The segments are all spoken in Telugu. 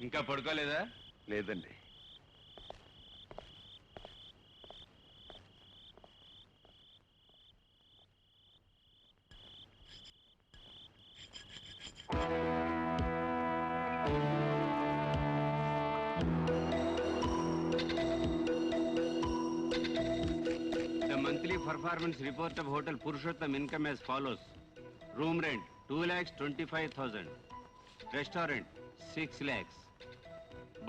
ఇంకా పడుకోలేదా? లేదండి. The monthly performance report of Hotel Purushottam income as follows. Room rent 2,25,000. Restaurant 6 lakhs.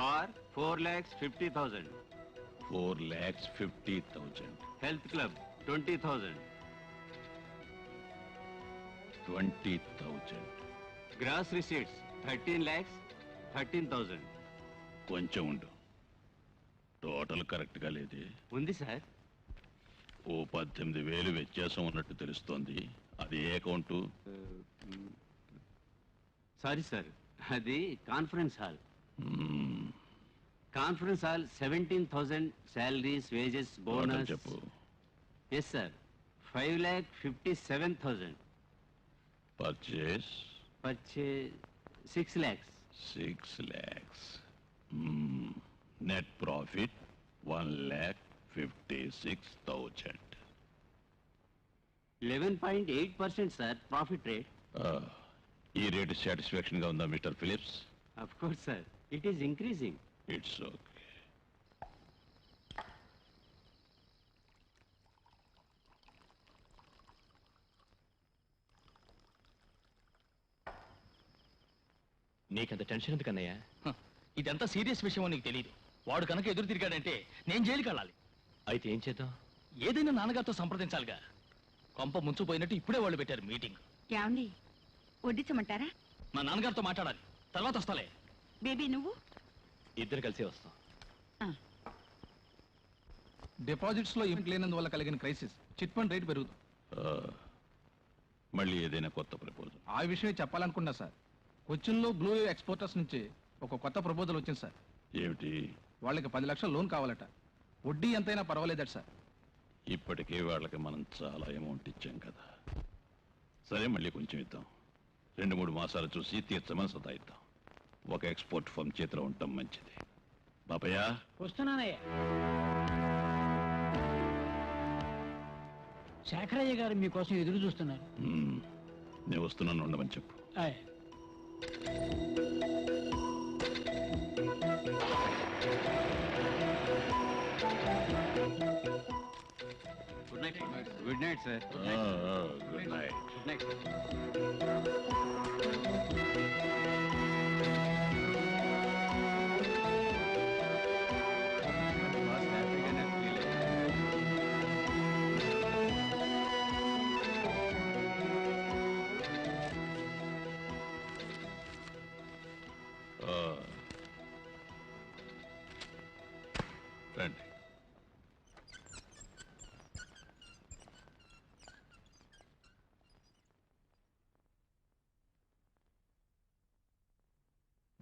Bar 4,50,000. 4,50,000. Health club 20,000. 20,000. Gross receipts 13 lakhs 13,000. కొంచెం ఉండు. టోటల్ కరెక్ట్ గా లేదే. ఉంది సార్. ఓ 18,000 వ్యత్యాసం ఉన్నట్టు తెలుస్తోంది. అది ఏ అకౌంటు? సారీ సార్, అది conference hall. Conference hall 17,000 salaries, wages, bonus. చెప్పు. Yes sir, 5,57,000. Purchase 6 lakhs. 6 lakhs. Net profit 1,56,000. 11.8% sir, profit rate. ఈ రేటు సాటిస్ఫాక్షన్ గా ఉందా Mister Philips? Of course sir, it is increasing. It's okay. నీకంత టెన్షన్ ఎందుకన్నయ్యా? ఇదంతా సీరియస్ విషయం నీకు తెలియదు. వాడు కనుక ఎదురు తిరిగాడంటే నేను జైలుకి వెళ్ళాలి. అయితే ఏం చేద్దాం? ఏదైనా నాన్నగారితో సంప్రదించాలిగా. కొంప ముంచుపోయినట్టు ఇప్పుడే వాళ్ళు పెట్టారు మీటింగ్. ఏమండి, వడ్డించమంటారా? మా నాన్నగారితో మాట్లాడాలి, తర్వాత వస్తాలే. బేబీ నువ్వు? ఇద్దరు కలిసి వస్తాం. డిపాజిట్స్ లో ఏం లేనందువల్ల కలిగిన క్రైసిస్, చిట్ ఫండ్ రేట్ పెరుగుతుంది. మళ్ళీ ఏదైనా కొత్త ప్రపోజల్? ఆ విషయం చెప్పాలనుకున్నా సార్. కొచ్చిన్లో బ్లూ వేవ్ ఎక్స్పోర్టర్స్ నుంచి ఒక కొత్త ప్రపోజల్ వచ్చింది సార్. ఏమిటి? వాళ్ళకి 10 లక్షల లోన్ కావాలట. వడ్డీ ఎంతైనా పర్వాలేదట సార్. ఇప్పటికే వాళ్ళకి మనం చాలా అమౌంట్ ఇచ్చాం కదా. సరే, మళ్ళీ కొంచెం ఇద్దాం. 2-3 మాసాలు చూసి తీర్చమని సతాయిద్దాం. ఒక ఎక్స్పోర్ట్ ఫర్మ్ చేతిలో ఉండటం మంచిది. బాపయ్య వస్తున్నానయ్యా. శేఖరయ్య గారు మీకోసం ఎదురు చూస్తున్నారు. నేను వస్తున్నాను, ఉండమని చెప్పు. Good night good night sir good night. Good night రండి.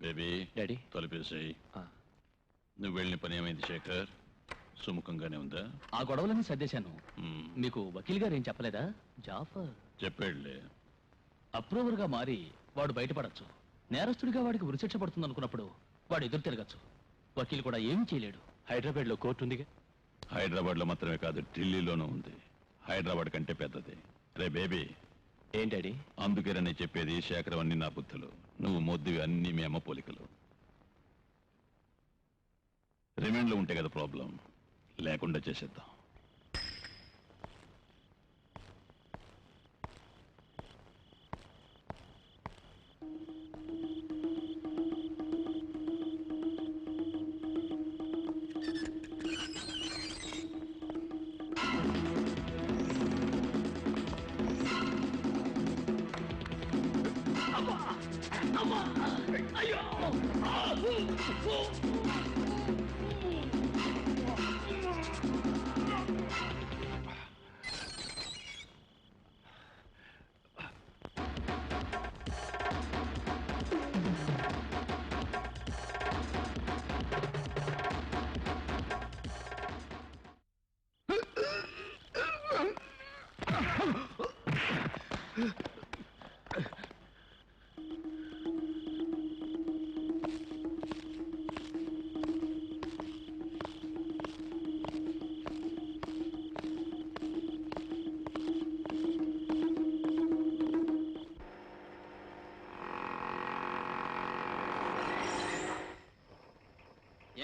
బేబీ డాడీ తలుపేసాయి. నువ్వు వెళ్ళిన పని ఏమైంది శేఖర్? సుముఖంగానే ఉందా? ఆ గొడవలన్నీ సర్దేశాను. మ్మ్. మీకు వకీల్ గారు ఏం చెప్పలేదా? జాఫర్ చెప్పాడులే. అప్రూవర్ గా మారి వాడు బయటపడచ్చు. నేరస్తుడిగా వాడికి ఉరిశిక్ష పడుతుంది అనుకున్నప్పుడు వాడు ఎదురు తిరగచ్చు. వకీల్ కూడా ఏమీ చేయలేడు. హైదరాబాద్లో కోర్టు ఉందిగా. హైదరాబాద్లో మాత్రమే కాదు, ఢిల్లీలోనూ ఉంది. హైదరాబాద్ కంటే పెద్దది. రే బేబీ, ఏం డాడీ? అందుకేనని చెప్పేది. శేఖరం అన్ని నా బుద్ధులు, నువ్వు మొద్దువి అన్ని మీ అమ్మ పోలికలు. రిమాండ్లో ఉంటే కదా ప్రాబ్లం, లేకుండా చేసేద్దాం.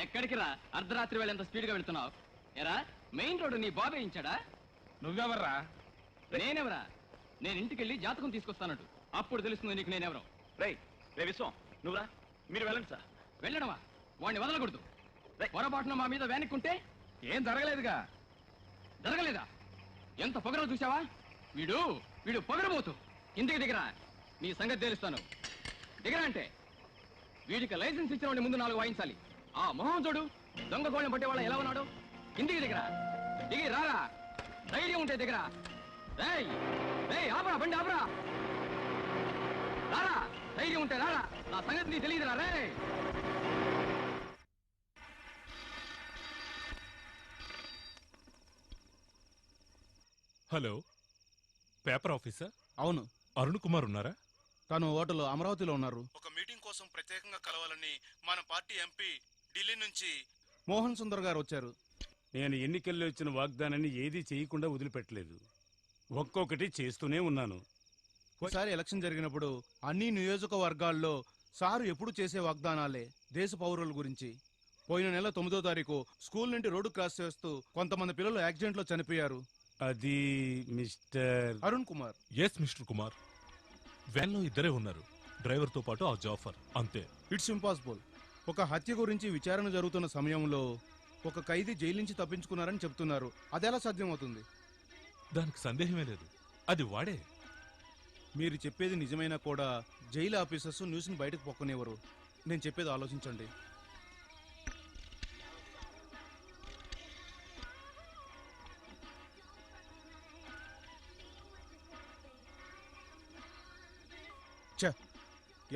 ఎక్కడికి రా? అర్ధరాత్రి వేళ ఎంత స్పీడ్ గా వెళ్తున్నావు? ఎరా, మెయిన్ రోడ్డు నీ బాబే ఇచ్చాడా? నువ్వెవర్రా? నేనెవరా? నేను ఇంటికి వెళ్ళి జాతకం తీసుకొస్తానట్టు, అప్పుడు తెలుస్తుంది నీకు నేనెవరో. రే విశ్వం, నువ్వురా. మీరు వెళ్ళండి సార్. వెళ్ళడమా? వాడిని వదలకూడదు. పొరపాటున మా మీద వేనక్కుంటే ఏం జరగలేదుగా. జరగలేదా? ఎంత పొగరో చూసావా? వీడు పొగరబోతు. ఇంటికి దిగరా, నీ సంగతి తెలుస్తాను. దిగరా అంటే వీడికి లైసెన్స్ ఇచ్చిన వాడిని ముందు 4 వాయించాలి. ఆ మొహం చూడు, దొంగ కోళ్ళని పట్టే వాళ్ళ ఎలా ఉన్నాడు. ఇంటికి దిగరా, దిగి రారా. ధైర్యం ఉంటే దిగరా. ఆపరా, బండి ఆపరా. రారా, ధైర్యం ఉంటే రారా. నా సంగతి నీకు తెలియదురా. రే హలో, పేపర్ ఆఫీసర్? అవును, అరుణ్ కుమార్ ఉన్నారా? తను హోటల్ అమరావతిలో ఉన్నారు. ఒక మీటింగ్ కోసం ప్రత్యేకంగా కలవాలని మన పార్టీ ఎంపీ ఢిల్లీ నుంచి మోహన్ సుందర్ గారు వచ్చారు. నేను ఎన్నికల్లో ఇచ్చిన వాగ్దానాన్ని ఏదీ చేయకుండా వదిలిపెట్టలేదు. ఒక్కొక్కటి చేస్తూనే ఉన్నాను. ఒకసారి ఎలక్షన్ జరిగినప్పుడు అన్ని నియోజకవర్గాల్లో సారు ఎప్పుడు చేసే వాగ్దానాలే దేశ పౌరుల గురించి. పోయిన నెల 9వ తారీఖు స్కూల్ నుండి రోడ్డు క్రాస్ చేస్తూ కొంతమంది పిల్లలు యాక్సిడెంట్ లో చనిపోయారు. అది mister Arun Kumar. Yes mister Kumar. వ్యాన్లో ఇద్దరే ఉన్నారు, డ్రైవర్తో పాటు ఆ జాఫర్. అంతే. It's impossible. ఒక హత్య గురించి విచారణ జరుగుతున్న సమయంలో ఒక ఖైదీ జైలు నుంచి తప్పించుకున్నారని చెప్తున్నారు. అదెలా సాధ్యమవుతుంది? దానికి సందేహమే లేదు, అది వాడే. మీరు చెప్పేది నిజమైనా కూడా జైలు ఆఫీసర్స్ న్యూస్ని బయటకు పొక్కనివ్వరు. నేను చెప్పేది ఆలోచించండి.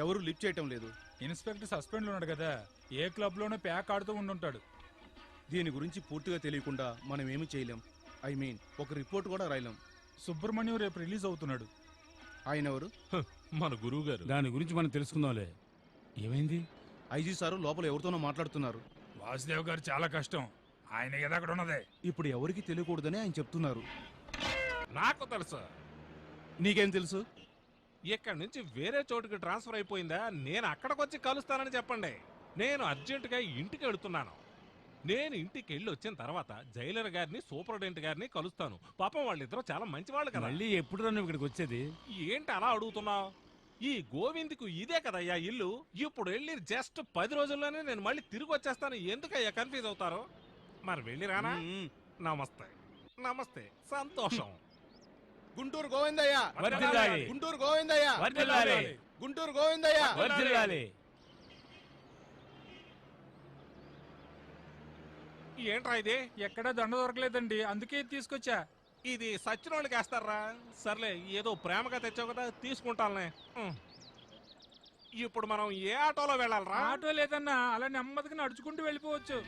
ఎవరు లిఫ్ట్ చేయటం లేదు. ఇన్స్పెక్టర్ సస్పెండ్ లో ఉన్నాడు కదా, ఏ క్లబ్ లోనే ప్యాక్ ఆడుతూ ఉండుంటాడు. దీని గురించి పూర్తిగా తెలియకుండా మనం ఏమి చేయలేం. ఒక రిపోర్ట్ కూడా రాయలేం. సుబ్రహ్మణ్యం రేపు రిలీజ్ అవుతున్నాడు. ఆయన ఎవరు? మన గురువు గారు. దాని గురించి మనం తెలుసుకుందాంలే. ఏమైంది? ఐజీ సారు లోపల ఎవరితోనో మాట్లాడుతున్నారు. వాసుదేవ్ గారు చాలా కష్టం, ఆయన కదా అక్కడ ఉన్నదే. ఇప్పుడు ఎవరికి తెలియకూడదని ఆయన చెప్తున్నారు. నాకు తెలుసు. నీకేం తెలుసు? ఇక్కడి నుంచి వేరే చోటుకి ట్రాన్స్ఫర్ అయిపోయిందా? నేను అక్కడికి వచ్చి కలుస్తానని చెప్పండి. నేను అర్జెంటుగా ఇంటికి వెళుతున్నాను. నేను ఇంటికి వెళ్ళి వచ్చిన తర్వాత జైలర్ గారిని సూపరింటెండెంట్ గారిని కలుస్తాను. పాపం వాళ్ళిద్దరూ చాలా మంచి వాళ్ళు కదా. మళ్ళీ ఎప్పుడు నువ్వు ఇక్కడికి వచ్చేది? ఏంటి అలా అడుగుతున్నావు? ఈ గోవింద్కు ఇదే కదయ్యా ఇల్లు. ఇప్పుడు వెళ్ళి జస్ట్ 10 రోజుల్లోనే నేను మళ్ళీ తిరిగి వచ్చేస్తాను. ఎందుకయ్యా కన్ఫ్యూజ్ అవుతారు? మరి వెళ్ళి రానా? నమస్తే నమస్తే, సంతోషం. గుంటూరు గోవిందయ్య, వర్ధిల్లాలి. గుంటూరు గోవిందయ్య, వర్ధిల్లాలి. గుంటూరు గోవిందయ్య, వర్ధిల్లాలి. ఏంట్రా ఇది? ఎక్కడా దండ దొరకలేదండి, అందుకే తీసుకొచ్చా. ఇది సచ్చినోళ్ళకి వేస్తారా? సర్లే, ఏదో ప్రేమగా తెచ్చావు కదా, తీసుకుంటానులే. ఇప్పుడు మనం ఏ ఆటోలో వెళ్ళాలరా? ఆటో లేదన్నా, అలా నెమ్మదిగా నడుచుకుంటూ వెళ్ళిపోవచ్చు.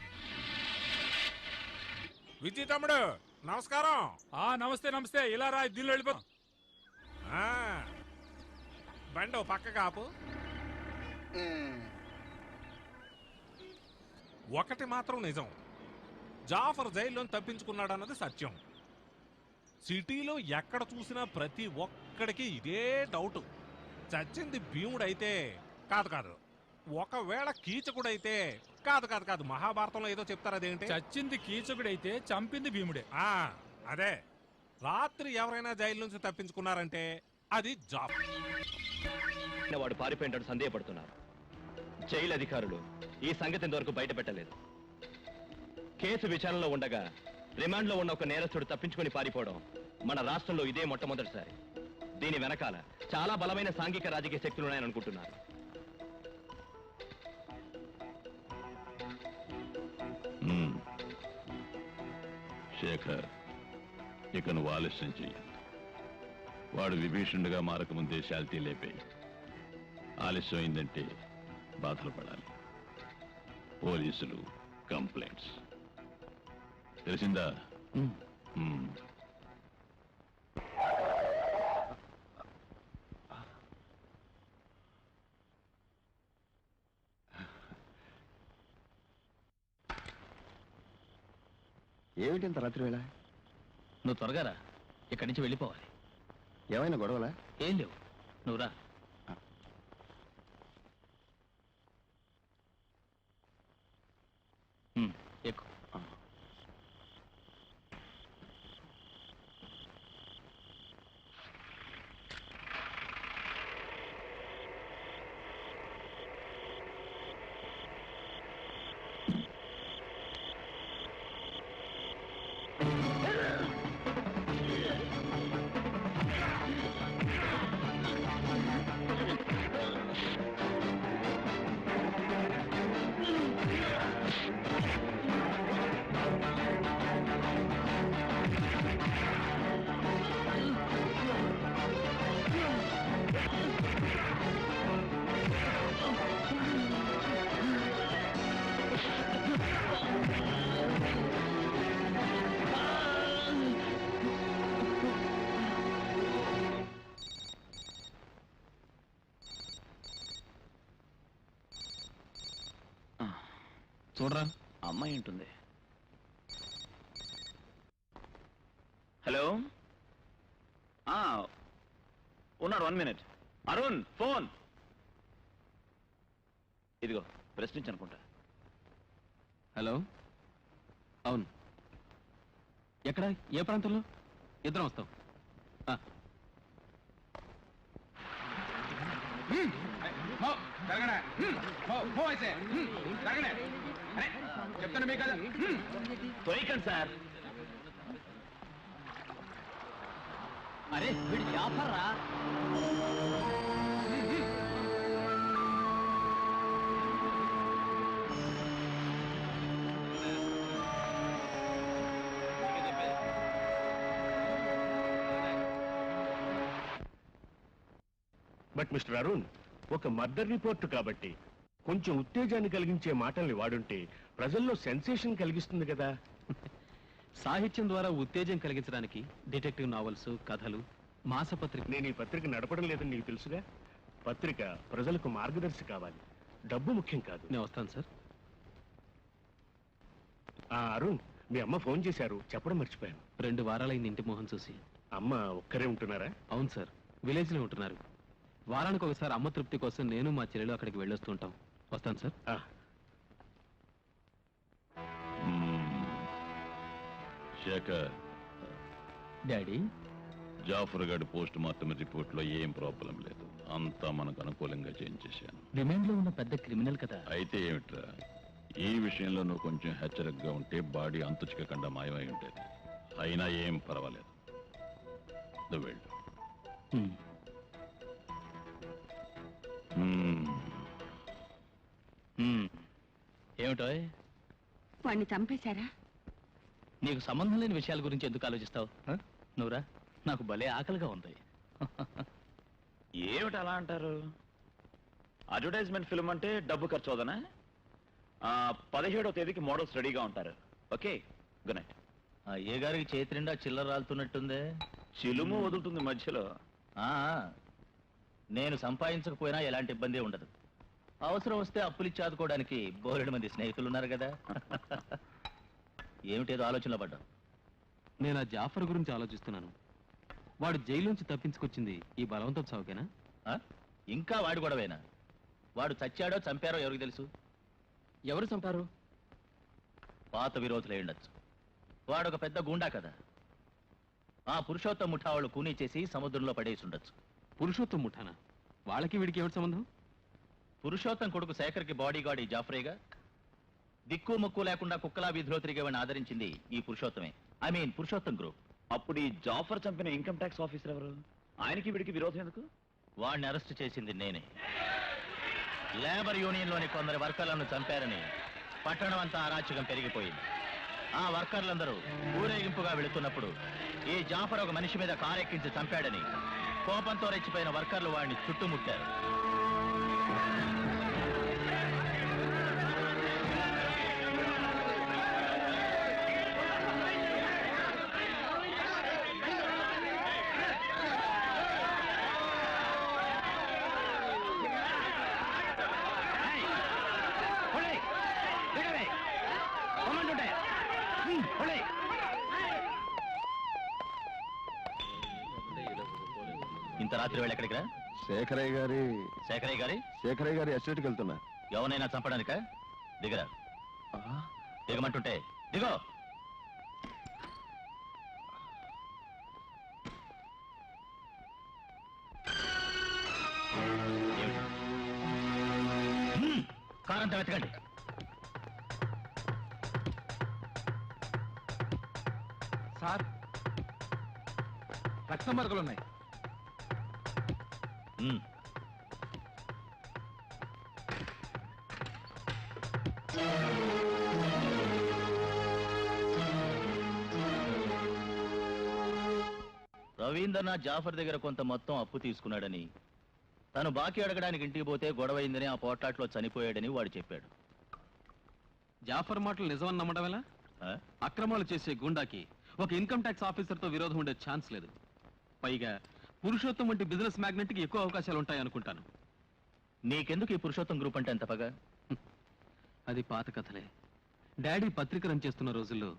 విజయ్ తమ్ముడు నమస్కారం. నమస్తే నమస్తే, ఇలా రా, దీనిలో వెళ్ళిపో. బండి ఓ పక్క కాపు. ఒకటి మాత్రం నిజం, జాఫర్ జైల్లో తప్పించుకున్నాడు అన్నది సత్యం. సిటీలో ఎక్కడ చూసినా ప్రతి ఒక్కడికి ఇదే డౌట్. చచ్చింది భీముడైతే కాదు, ఒకవేళ కీచకుడైతే కాదు, మహాభారతంలో ఏదో చెప్తారు, అదేంటి? చచ్చింది కీచకుడైతే చంపింది భీముడే. అదే, రాత్రి ఎవరైనా జైలు నుంచి తప్పించుకున్నారంటే అది జాఫర్. వాడు పారిపోయినట్టు సందేహపడుతున్నారు. జైలు అధికారులు ఈ సంగతి ఇంతవరకు బయట పెట్టలేదు. కేసు విచారణలో ఉండగా రిమాండ్లో ఉన్న ఒక నేరస్తుడు తప్పించుకొని పారిపోవడం మన రాష్ట్రంలో ఇదే మొట్టమొదటిసారి. దీని వెనకాల చాలా బలమైన సాంఘిక రాజకీయ శక్తులు ఉన్నాయని అనుకుంటున్నారు. శేఖర్, ఇక నువ్వు ఆలస్యం చెయ్యి. వాడు విభీషణుడిగా మారకముందే శాల్తీ లేపే. ఆలస్యం అయిందంటే బాధలు పడాలి. పోలీసులు, కంప్లైంట్స్, తెలిసిందా? ఏమిటి ఇంత రాత్రి వేళ? నువ్వు త్వరగా రా, ఇక్కడి నుంచి వెళ్ళిపోవాలి. ఏమైనా గొడవలా? ఏం లేవు, నువ్వు రా. ఎక్కువ చూడరా, అమ్మాయి ఉంటుంది. హలో, ఉన్నాడు, 1 minute. అరుణ్, ఫోన్ ఇదిగో, ప్రశ్నించనుకుంటా. హలో, అవును, ఎక్కడ, ఏ ప్రాంతంలో? ఇద్దరం వస్తాం. చెప్తాను మీకు కదా, తొయకండి సార్. అరే వీడు జాఫర్ రా. బట్ మిస్టర్ అరుణ్, ఒక మర్డర్ రిపోర్ట్ కాబట్టి కొంచెం ఉత్తేజాన్ని కలిగించే మాటల్ని వాడుంటే ప్రజల్లో సెన్సేషన్ కలిగిస్తుంది కదా. సాహిత్యం ద్వారా ఉత్తేజం కలిగించడానికి డిటెక్టివ్ నావల్స్, కథలు, మాసపత్రిక. నేను ఈ పత్రిక నడపడం లేదని నీకు తెలుసుగా. పత్రిక ప్రజలకు మార్గదర్శి కావాలి, డబ్బు ముఖ్యం కాదు. నేను వస్తాను సార్. అరుణ్, మీ అమ్మ ఫోన్ చేశారు, చెప్పడం మర్చిపోయాను. 2 వారాలైంది ఇంటి మొహం చూసి. అమ్మ ఒక్కరే ఉంటున్నారా? అవును సార్, విలేజ్ లో ఉంటున్నారు. వారానికి ఒకసారి అమ్మ తృప్తి కోసం నేను మా చెల్లెలు అక్కడికి వెళ్ళొస్తుంటాం. వస్తాను సార్. శేఖర్, డాడీ, జాఫర్ గారి పోస్ట్ మార్టం రిపోర్ట్ లో ఏం ప్రాబ్లం లేదు, అంతా మనకు అనుకూలంగా చేయించేశాను. రిమాండ్ లో ఉన్న పెద్ద క్రిమినల్ కదా. అయితే ఏమిట్రా, ఈ విషయంలో నువ్వు కొంచెం హెచ్చరికగా ఉంటే బాడీ అంతు చిక్కకుండా మాయమై ఉండేది. అయినా ఏం పర్వాలేదు, నువ్వు వెళ్ళు. ఏమిటో వాడిని చంపేశారా? నీకు సంబంధం లేని విషయాల గురించి ఎందుకు ఆలోచిస్తావు? నువ్వురా, నాకు భలే ఆకలిగా ఉంది. ఏమిటి అలా అంటారు? అడ్వర్టైజ్మెంట్ ఫిల్మ్ అంటే డబ్బు ఖర్చు అవుదనా? 17వ తేదీకి మోడల్స్ రెడీగా ఉంటారు. Okay, good night. ఏ గారికి చేతి నిండా చిల్లర రాలుతున్నట్టుందే. చిలుము వదులుతుంది మధ్యలో. నేను సంపాదించకపోయినా ఎలాంటి ఇబ్బంది ఉండదు. అవసరం వస్తే అప్పులిచ్చి ఆదుకోవడానికి బోలెడు మంది స్నేహితులు ఉన్నారు కదా. ఏమిటేదో ఆలోచనలో పడ్డా. నేను ఆ జాఫర్ గురించి ఆలోచిస్తున్నాను. వాడు జైలు నుంచి తప్పించుకొచ్చింది ఈ బలవంతం చావుకేనా? ఇంకా వాడు గొడవేనా? వాడు చచ్చాడో చంపారో ఎవరికి తెలుసు? ఎవరు చంపారు? పాత విరోధులై ఉండొచ్చు. వాడు ఒక పెద్ద గూండా కదా. ఆ పురుషోత్తం ముఠా వాళ్ళు కూనీ చేసి సముద్రంలో పడేసి ఉండొచ్చు. పురుషోత్తం ముఠానా? వాళ్ళకి వీడికి ఏమిటి సంబంధం? పురుషోత్తం కొడుకు శేఖర్కి బాడీ గార్డ్ ఈ జాఫరేగా. దిక్కు ముక్కు లేకుండా కుక్కలా వీధిలో తిరిగేవాడిని ఆదరించింది ఈ పురుషోత్తమే. I mean Purushottam group. అప్పుడు ఈ జాఫర్ చంపిన ఇన్కమ్ ట్యాక్స్ ఆఫీసర్ ఎవరు? ఆయనకి వీడికి విరోధం ఎందుకు? వాడిని అరెస్ట్ చేసింది నేనే. లేబర్ యూనియన్లోని కొందరు వర్కర్లను చంపారని పట్టణం అంతా అరాచకం పెరిగిపోయింది. ఆ వర్కర్లందరూ ఊరేగింపుగా వెళుతున్నప్పుడు ఈ జాఫర్ ఒక మనిషి మీద కారెక్కించి చంపాడని కోపంతో రెచ్చిపోయిన వర్కర్లు వాడిని చుట్టుముట్టారు. ఇంత రాత్రి వేళ ఎక్కడికి రా? శేఖరయ్య గారి ఎస్టేట్కి వెళ్తున్నా. ఎవరైనా చంపడానిక? దిగరా. దిగమంటుంటే దిగో. కారంతా వెతకండి. సార్, రక్త మరకలున్నాయి. రవీంద్రనాథ్ జాఫర్ దగ్గర కొంత మొత్తం అప్పు తీసుకున్నాడని, తను బాకీ అడగడానికి ఇంటికి పోతే గొడవైందని ఆ పోట్లాట్లో చనిపోయాడని వాడు చెప్పాడు. జాఫర్ మాటలు నిజమని నమ్మడం ఎలా? అక్రమాలు చేసే గుండాకి ఒక ఇన్కమ్ ట్యాక్స్ ఆఫీసర్తో విరోధం ఉండే ఛాన్స్ లేదు. పైగా పురుషోత్తం వంటి బిజినెస్ మ్యాగ్నెట్కి ఎక్కువ అవకాశాలు ఉంటాయి అనుకుంటాను. నీకెందుకు ఈ పురుషోత్తం గ్రూప్ అంటే ఎంత పగ? అది పాత కథలే. డాడీ పత్రిక రన్ చేస్తున్న రోజుల్లో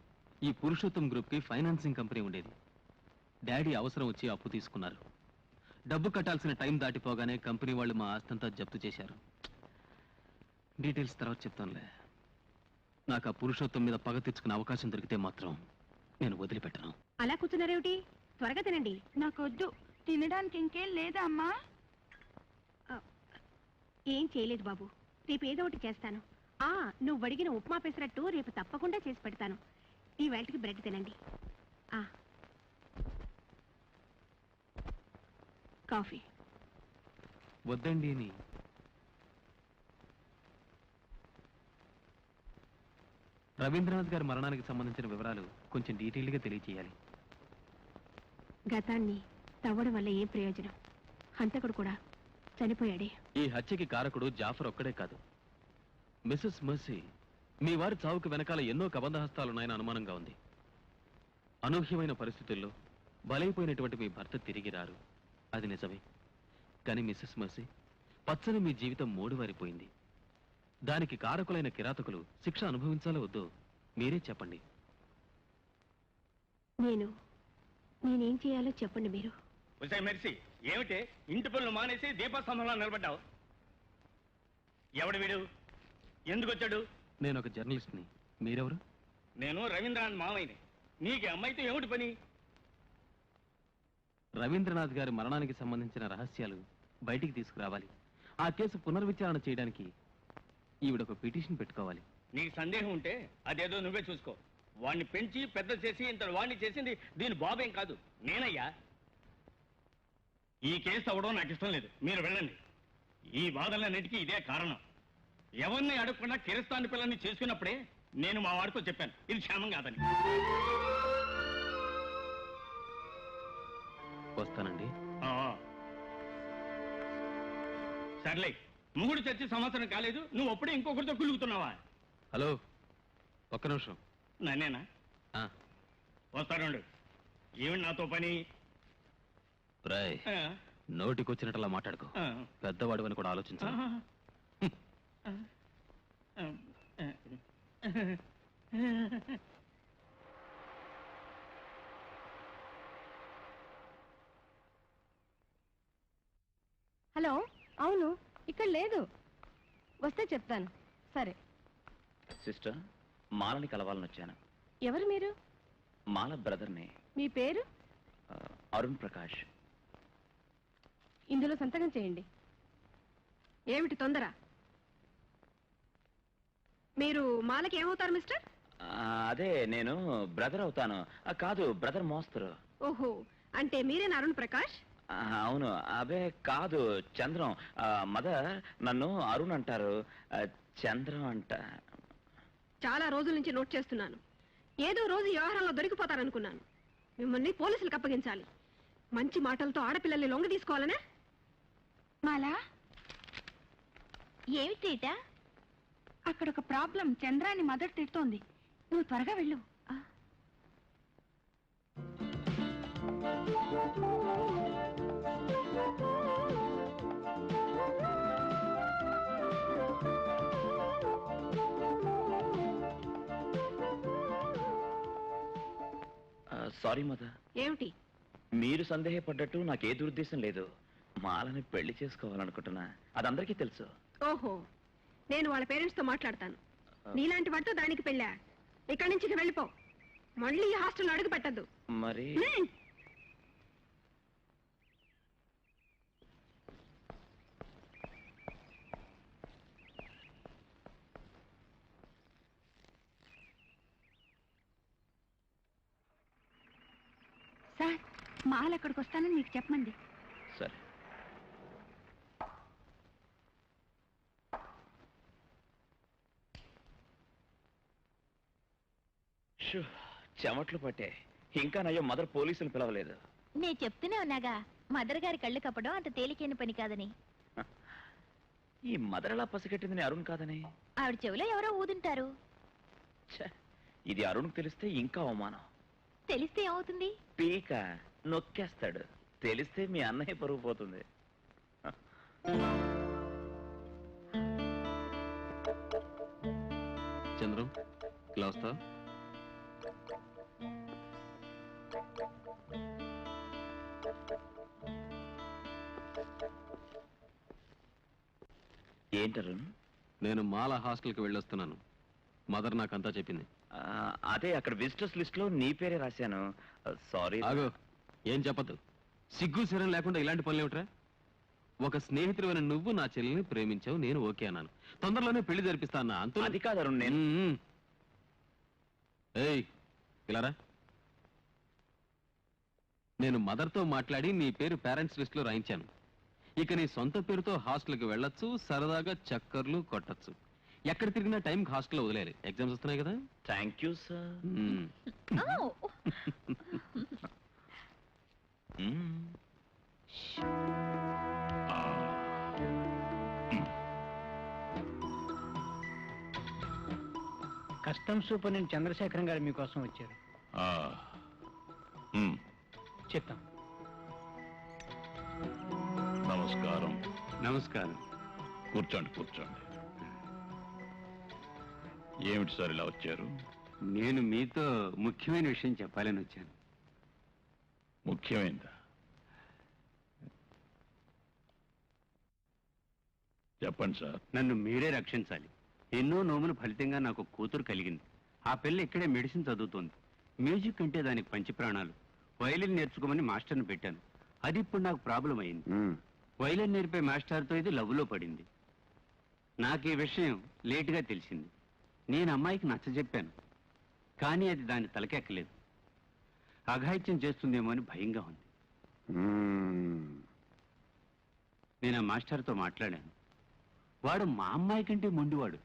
ఈ పురుషోత్తం గ్రూప్కి ఫైనాన్సింగ్ కంపెనీ ఉండేది. డాడీ అవసరం వచ్చి అప్పు తీసుకున్నారు. డబ్బు కట్టాల్సిన టైం దాటిపోగానే కంపెనీ వాళ్ళు మా ఆస్తంతా జప్తు చేశారు. డీటెయిల్స్ తర్వాత చెప్తానులే. నాకు ఆ పురుషోత్తం మీద పగ తెచ్చుకునే అవకాశం దొరికితే మాత్రం నేను వదిలిపెట్టను. అలా కూర్చున్నారేమిటి? త్వరగా తినండి. నాకొద్దు. తినడానికి ఇంకేం లేదా అమ్మా? ఏం చేయలేదు బాబు, రేపు ఏదో ఒకటి చేస్తాను. నువ్వు అడిగిన ఉప్మా పెసరట్టు రేపు తప్పకుండా చేసి పెడతాను. ఈ వేళకి బ్రెడ్ తినండి. కాఫీ వద్దండి అని రవీంద్రనాథ్ గారి మరణానికి సంబంధించిన వివరాలు కొంచెం డీటెయిల్గా తెలియచేయాలి. గతాన్ని తవ్వడం వల్ల ఏం ప్రయోజనం? హంతకుడు కూడా చనిపోయాడే. ఈ హత్యకి కారకుడు జాఫర్ ఒక్కడే కాదు. మిసెస్ మర్సీ మీ వారి చావుకు వెనకాల ఎన్నో కబంధహస్తాలున్నాయని అనుమానంగా ఉంది. అనూహ్యమైన పరిస్థితుల్లో బలైపోయినటువంటి మీ భర్త తిరిగి రారు, అది నిజమే. కానీ మిసెస్ మర్సీ, పచ్చని మీ జీవితం మూడువారిపోయింది. దానికి కారకులైన కిరాతకులు శిక్ష అనుభవించాలో వద్దో మీరే చెప్పండి. నేనేం చేయాలో చెప్పండి మీరు. మెర్సీ, ఏమిటి ఇంటి పనులు మానేసి దీపస్తంభంలో నిలబడ్డావు? ఎవడు వీడు? ఎందుకు వచ్చాడు? నేను ఒక జర్నలిస్ట్ని. మీరెవరు? నేను రవీంద్రనాథ్ మావయ్యని. నీకు అమ్మాయితో ఏమిటి పని? రవీంద్రనాథ్ గారి మరణానికి సంబంధించిన రహస్యాలు బయటికి తీసుకురావాలి. ఆ కేసు పునర్విచారణ చేయడానికి ఈవిడొక పిటిషన్ పెట్టుకోవాలి. నీకు సందేహం ఉంటే అదేదో నువ్వే చూసుకో. వాణ్ణి పెంచి పెద్ద చేసి ఇంత వాణ్ణి చేసింది దీని బాబేం కాదు, నేనయ్యా. ఈ కేసు అవ్వడం నాకు ఇష్టం లేదు. మీరు వెళ్ళండి. ఈ బాధలన్నిటికీ ఇదే కారణం. ఎవరిని అడగకుండా కిరస్తాని పిల్లల్ని చేసుకున్నప్పుడే నేను మా వాడితో చెప్పాను ఇది క్షేమం కాదని. వస్తానండి. సర్లే, ముగుడు చచ్చి సంవత్సరం కాలేదు, నువ్వు అప్పుడే ఇంకొకరితో కులుగుతున్నావా? హలో, ఒక్క నిమిషం. నన్నేనా? వస్తానండు. ఏమిటి నాతో పని? రాయ్, నోటికొచ్చినట్లా మాట్లాడుకో. పెద్దవాడు అని కూడా ఆలోచించు. హలో, అవును, ఇక్కడ లేదు. వస్తే చెప్తాను. సరే. సిస్టర్, మాలని కలవాలని వచ్చాను. ఎవరు మీరు? మాల బ్రదర్ని. మీ పేరు? అరుణ్ ప్రకాష్. ఇందులో సంతకం చేయండి. ఏమిటి తొందర? మీరు మాలకి ఏమవుతారు మిస్టర్? అదే, నేను బ్రదర్ అవుతాను. కాదు, బ్రదర్ మోస్తరు. ఓహో, అంటే మీరేనా అరుణ్ ప్రకాష్? అవును. అబే కాదు, చంద్రం. మదర్ నన్ను అరుణ్ అంటారు, చంద్రం అంట. చాలా రోజుల నుంచి నోట్ చేస్తున్నాను. ఏదో రోజు వ్యవహారంలో దొరికిపోతారనుకున్నాను. మిమ్మల్ని పోలీసులకు అప్పగించాలి. మంచి మాటలతో ఆడపిల్లల్ని లొంగ తీసుకోవాలనే? మాలా, ఏమిటేట? అక్కడ ఒక ప్రాబ్లం. చంద్రాన్ని మదర్ తిడుతోంది. నువ్వు త్వరగా వెళ్ళు. Sorry mother. ఏమిటి? మీరు సందేహపడ్డట్టు నాకే దురుద్దేశం లేదు. మాలని పెళ్లి చేసుకోవాలనుకుంటున్నా. అది అందరికీ తెలుసు. ఓహో, నేను వాళ్ళ పేరెంట్స్ తో మాట్లాడతాను. నీలాంటి వాడితో దానికి పెళ్ళా? ఇక్కడి నుంచి వెళ్ళిపో. మళ్ళీ ఈ హాస్టల్లో అడుగు పెట్టద్దు. మరి సార్, మాల్ అక్కడికి వస్తానని మీకు చెప్పమంది. సరే. చెమట్లు పట్టే. ఇంకా నయ్యో మదర్ పోలీసులు పిలవలేదు. నేను చెప్తూనే ఉన్నాగా, మదర్ గారి కళ్ళు కప్పడం అంత తేలికైన పని కాదని. ఈ మదర్ ఎలా పసిగట్టిందని అరుణ్ కాదని? ఆవిడ చెవిలో ఎవరో ఊదుంటారు. ఇది అరుణ్కి తెలిస్తే ఇంకా అవమానం. తెలిస్తే ఏమవుతుంది? పీక నొక్కేస్తాడు. తెలిస్తే మీ అన్నయ్య పరుగు పోతుంది. చంద్రం, ఇలా వస్తా. ఏంటరు? నేను మాల హాస్టల్కి వెళ్ళొస్తున్నాను. మదర్ నాకంతా చెప్పింది. అదే, అక్కడ విజిటర్స్ లిస్ట్ లో నీ పేరే రాశాను. సారీ. ఆగో, ఏం చెప్పద్దు. సిగ్గు శరం లేకుండా ఇలాంటి పనులు ఏమిట్రా? ఒక స్నేహితుడైన నువ్వు నా చెల్లిని ప్రేమించావు, నేను ఓకే అన్నాను. తొందరలోనే పెళ్లి జరిపిస్తాను. అంత అది కాదు అరుణ్. నేను ఇలారా. నేను మదర్తో మాట్లాడి నీ పేరు పేరెంట్స్ లిస్ట్ లో రాయించాను. ఇక నీ సొంత పేరుతో హాస్టల్కి వెళ్ళొచ్చు, సరదాగా చక్కర్లు కొట్టచ్చు. ఎక్కడ తిరిగినా టైంకి హాస్టల్లో వదిలేయాలి. ఎగ్జామ్స్ వస్తున్నాయి కదా. Thank you sir. Customs superintendent Chandrasekharam గారు మీకోసం వచ్చారు. చెప్తాం. నమస్కారం. నమస్కారం. కూర్చోండి, కూర్చోండి. ఏమిటి సార్ ఇలా వచ్చారు? నేను మీతో ముఖ్యమైన విషయం చెప్పాలని వచ్చాను. ముఖ్యమైనదా? చెప్పండి సార్. నన్ను మీరే రక్షించాలి. ఎన్నో నోముల ఫలితంగా నాకు కూతురు కలిగింది. ఆ పిల్ల ఇక్కడే మెడిసిన్ చదువుతోంది. మ్యూజిక్ అంటే దానికి పంచి ప్రాణాలు. వైలిన్ నేర్చుకోమని మాస్టర్ని పెట్టాను. అది ఇప్పుడు నాకు ప్రాబ్లం అయింది. వైలిన్ నేర్పే మాస్టర్తో ఇది లవ్లో పడింది. నాకు ఈ విషయం లేటుగా తెలిసింది. నేను అమ్మాయికి నచ్చజెప్పాను, కానీ అది దాన్ని తలకెక్కలేదు. అఘాయిత్యం చేస్తుందేమో అని భయంగా ఉంది. నేను ఆ మాస్టర్తో మాట్లాడాను. వాడు మా అమ్మాయి కంటే మొండివాడు.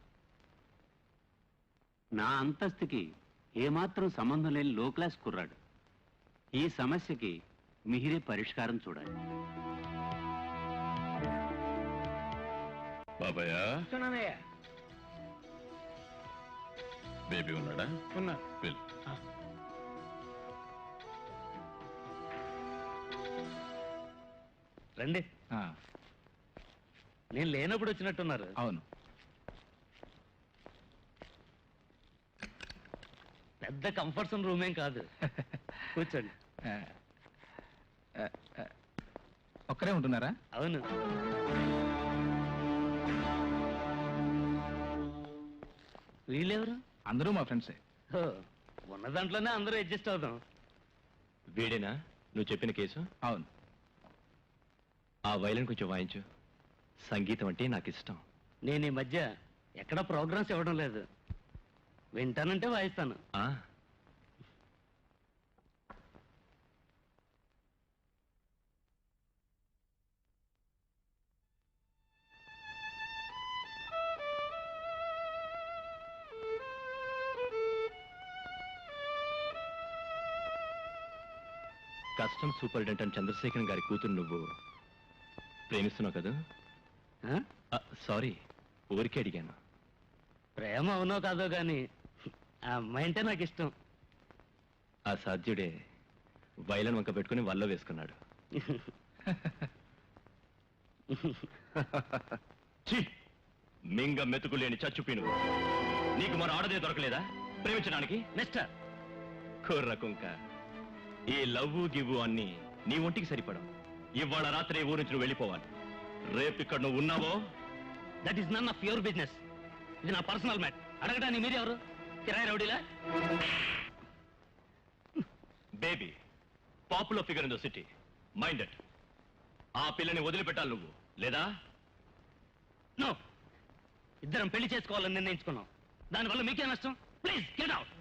నా అంతస్తుకి ఏమాత్రం సంబంధం లేని లో క్లాస్ కుర్రాడు. ఈ సమస్యకి మీరే పరిష్కారం చూడాలి. బాబాయ్, బేబీ ఉన్నాడా? ఉన్నా. పిల్. రండి. నేను లేనప్పుడు వచ్చినట్టున్నారు. అవును. పెద్ద కంఫర్ట్స్ రూమేం కాదు. కూర్చోండి. ఒక్కరే ఉంటున్నారా? అవును. వీళ్ళెవరు? అందరూ మా ఫ్రెండ్సే. ఉన్న దాంట్లోనే అందరూ అడ్జస్ట్ అవుదాం. వీడేనా నువ్వు చెప్పిన కేసు? అవును. ఆ వైలెన్ కొంచెం వాయించు. సంగీతం అంటే నాకు ఇష్టం. నేను ఈ మధ్య ఎక్కడ ప్రోగ్రామ్స్ ఇవ్వడం లేదు. వింటానంటే వాయిస్తాను. కస్టమ్స్ సూపరింటెండెంట్ చంద్రశేఖరన్ గారి కూతురు నువ్వు ప్రేమిస్తున్నావు కదా? సారీ, ఊరికే అడిగాను. ప్రేమ అవునో కాదో గాని ఆ అమ్మాయి అంటే నాకు ఇష్టం. ఆ సాధ్యుడే వైలన్ వంక పెట్టుకుని వల్ల వేసుకున్నాడు. మింగ మెతుకు లేని చచ్చుపీను, నీకు మన ఆడదే దొరకలేదా ప్రేమించడానికి? మిస్టర్ కుర్ర కుంక, ఈ లవ్వు గివ్వు అన్ని నీ ఒంటికి సరిపడం. ఇవాళ రాత్రి ఊరి నుంచి నువ్వు వెళ్ళిపోవాలి. రేపు ఇక్కడ నువ్వు ఉన్నావో that is none of your business. ఇది నా పర్సనల్ మ్యాట్. అడగడానికి మీరెవరు? కిరాయి రౌడీలా? Baby popular figure in the city, minded. ఆ పిల్లని వదిలిపెట్టాలి నువ్వు, లేదా? నో, ఇద్దరం పెళ్లి చేసుకోవాలని నిర్ణయించుకున్నాం. దానివల్ల మీకే నష్టం? Please get out.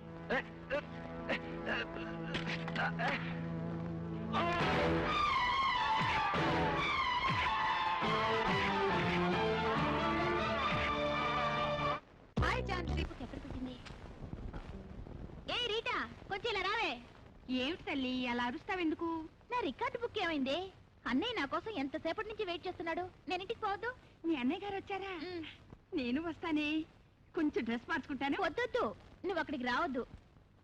A Rita, కొంచెం ఇలా రావే. ఏమిటి తల్లి అలా అరుస్తావెందుకు? నా రికార్డు బుక్ ఏమైంది? అన్నయ్య నా కోసం ఎంతసేపటి నుంచి వెయిట్ చేస్తున్నాడు. నేను ఇంటికి పోవద్దు? మీ అన్నయ్య గారు వచ్చారా? నేను వస్తానే. కొంచెం డ్రెస్ మార్చుకుంటాను. వద్దొద్దు, నువ్వు అక్కడికి రావద్దు.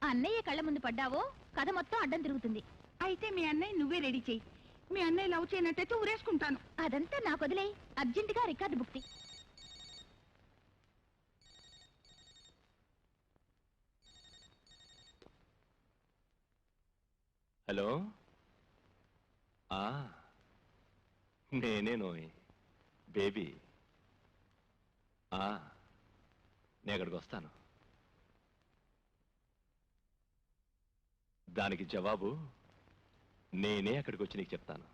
అన్నయ్య కళ్ళ ముందు పడ్డావో కథ మొత్తం అడ్డం తిరుగుతుంది. అయితే మీ అన్నయ్య నువ్వే రెడీ చెయ్యి. మీ అన్నయ్య లవ్ చేయనట్టయితే ఊరేసుకుంటాను. అదంతా నాకు వదిలే. అర్జెంటుగా రికార్డు బుక్ తీ. హలో, నేనే నోయ్ బేబీ. నేను అక్కడికి వస్తాను. దానికి జవాబు నేనే అక్కడికి వచ్చి నీకు చెప్తాను.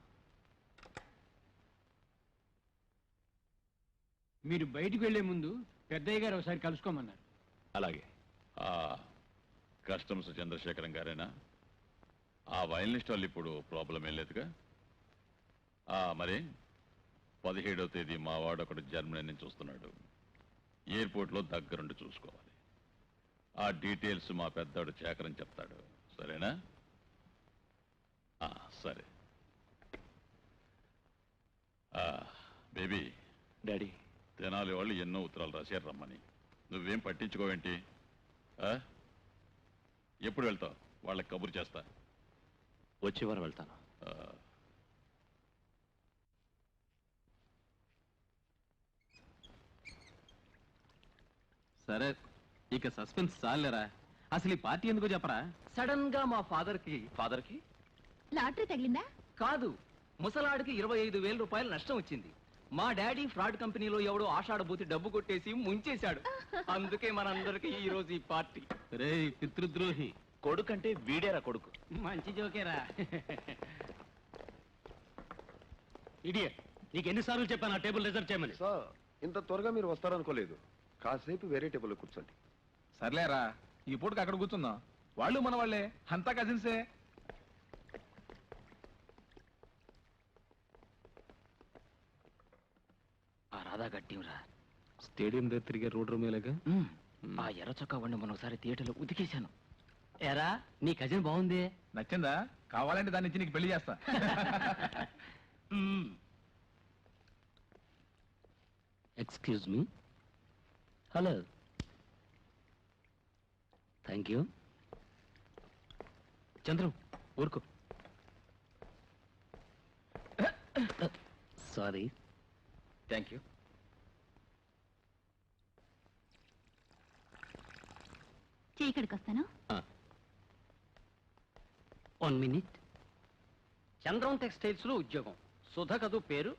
మీరు బయటికి వెళ్లే ముందు పెద్దయ్య గారు ఒకసారి కలుసుకోమన్నారు. అలాగే. కస్టమ్స్ చంద్రశేఖరం గారేనా? ఆ వైలినిస్ట్ వాళ్ళు ఇప్పుడు ప్రాబ్లం ఏం లేదుగా? మరి 17వ తేదీ మా వాడు ఒకడు జర్మనీ నుంచి వస్తున్నాడు. ఎయిర్పోర్ట్లో దగ్గరుండి చూసుకోవాలి. ఆ డీటెయిల్స్ మా పెద్దవాడు చేకరని చెప్తాడు. సరేనా? సరే. బేబీ. డాడీ, తెనాలి వాళ్ళు ఎన్నో ఉత్తరాలు రాశారు రమ్మని. నువ్వేం పట్టించుకోవేంటి? ఎప్పుడు వెళ్తావు? వాళ్ళకి కబురు చేస్తా. వచ్చే వారం వెళ్తాను. సరే, ఇక సస్పెన్స్ చాలేరా. అసలు ఈ పార్టీ ఎందుకో చెప్పరా? సడన్ గా మా ఫాదర్ కి లాటరీ తగిలిందా? కాదు, ముసలాడికి 25,000 రూపాయలు నష్టం వచ్చింది. మా డాడీ ఫ్రాడ్ కంపెనీలో ఎవడో ఆషాఢభూతి డబ్బు కొట్టేసి ముంచేశాడు. అందుకే మనందరికి ఈ రోజు ఈ పార్టీ. రే పితృద్రోహి, కొడుకు అంటే వీడేరా కొడుకు. మంచి జోకేరా. ఇడియట్, నీకు ఎన్నిసార్లు చెప్పాను ఆ టేబుల్ రిజర్వ్ చేయమని? సార్ ఇంత త్వరగా మీరు వస్తారనుకోలేదు. కాసేపు వేరే టేబుల్ కూర్చోండి. సర్లేరా, ఈ పూటకి అక్కడ కూర్చుందాం. వాళ్ళు మన వాళ్ళే, అంతా కజిన్సే. ఆ రాధా గట్టింరా. స్టేడియం దగ్గర తిరిగే రోడ్ రూమేలాగా. ఆ ఎర్ర చొక్కా వండి మొన్న ఒకసారి థియేటర్లో ఉతికేశాను. ఎరా నీ కజిన్ బాగుంది. నచ్చిందా? కావాలంటే దాన్ని ఇచ్చి నీకు పెళ్లి చేస్తా. Excuse me. Hello. Thank you. Chandram ఊరుకో. సారీ. Thank you. ఇక్కడికి వస్తాను. 1 minute. చంద్రం టెక్స్టైల్స్ లో ఉద్యోగం. సుధ కదూ పేరు?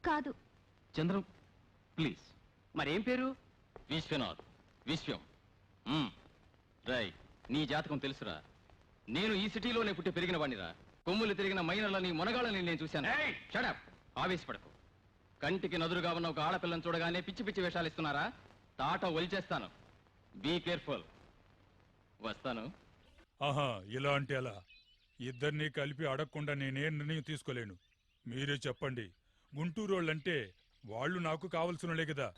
కాదు. చంద్రం ప్లీజ్. మరేం పేరు? విశ్వనాథ్. విశ్వం. రై, నీ జాతకం తెలుసురా. నేను ఈ సిటీలోనే పుట్టి పెరిగిన వాడినిరా. కొమ్ములు తిరిగిన మైనర్లని మునగాళ్ళని నేను చూశాను. షడప్. ఆవేశపడకు. కంటికి నదురుగా ఉన్న ఒక ఆడపిల్లని చూడగానే పిచ్చి పిచ్చి వేషాలు ఇస్తున్నారా? తాట ఒలిచేస్తాను. Be careful. వస్తాను. ఆహా, ఇలా అంటే అలా. ఇద్దరినీ కలిపి అడగకుండా నేనే నిర్ణయం తీసుకోలేను. మీరే చెప్పండి. గుంటూరు వాళ్ళంటే వాళ్ళు నాకు కావలసినలే కదా.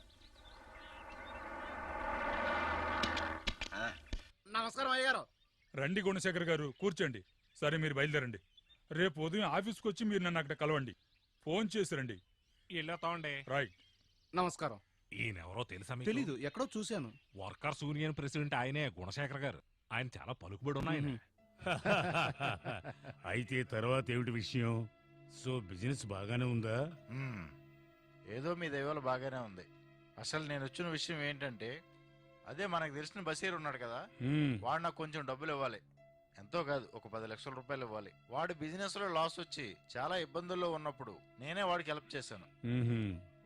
నమస్కారం అయ్యగారు. రండి గుణశేఖర్ గారు, కూర్చోండి. సరే, మీరు బయలుదేరండి. రేపు ఉదయం ఆఫీస్కి వచ్చి మీరు నన్ను అక్కడ కలవండి. ఫోన్ చేసి రండి. వెళ్ళతామండి. రైట్. నమస్కారం. ఈయనెవరో తెలుసా? తెలీదు, ఎక్కడో చూశాను. వర్కర్స్ యూనియన్ ప్రెసిడెంట్ ఆయనే, గుణశేఖర్ గారు. ఆయన చాలా పలుకుబడి ఉన్నాయి. అయితే తర్వాత ఏమిటి విషయం? సో బిజినెస్ బాగానే ఉందా? ఏదో మీ దైవాలు బాగానే ఉంది. అసలు నేను వచ్చిన విషయం ఏంటంటే, అదే మనకు తెలిసిన బషీర్ ఉన్నాడు కదా, వాడు నాకు కొంచెం డబ్బులు ఇవ్వాలి. ఎంతో కాదు, ఒక 10 లక్షల రూపాయలు ఇవ్వాలి. వాడు బిజినెస్ లో లాస్ వచ్చి చాలా ఇబ్బందుల్లో ఉన్నప్పుడు నేనే వాడికి హెల్ప్ చేశాను.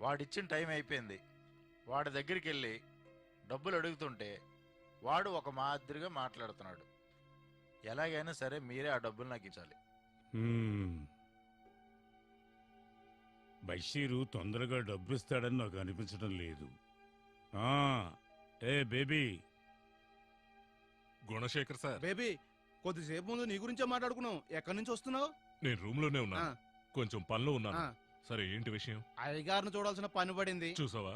వాడిచ్చిన టైం అయిపోయింది. వాడి దగ్గరికి వెళ్ళి డబ్బులు అడుగుతుంటే వాడు ఒక మాదిరిగా మాట్లాడుతున్నాడు. ఎలాగైనా సరే మీరే ఆ డబ్బులు నాకు ఇచ్చాలి. బషీరు తొందరగా డబ్బు ఇస్తాడని నాకు అనిపించడం లేదు. ఏ బేబీ. గుణశేఖర్ సార్. బేబీ, కొద్దిసేపు ముందు నీ గురించే మాట్లాడుకున్నావు. ఎక్కడి నుంచి వస్తున్నావు? నేను రూమ్ లోనే ఉన్నాను. కొంచెం పనిలో ఉన్నాను. సరే, ఏంటి విషయం? అయ్యగారిని చూడాల్సిన పని పడింది. చూసావా?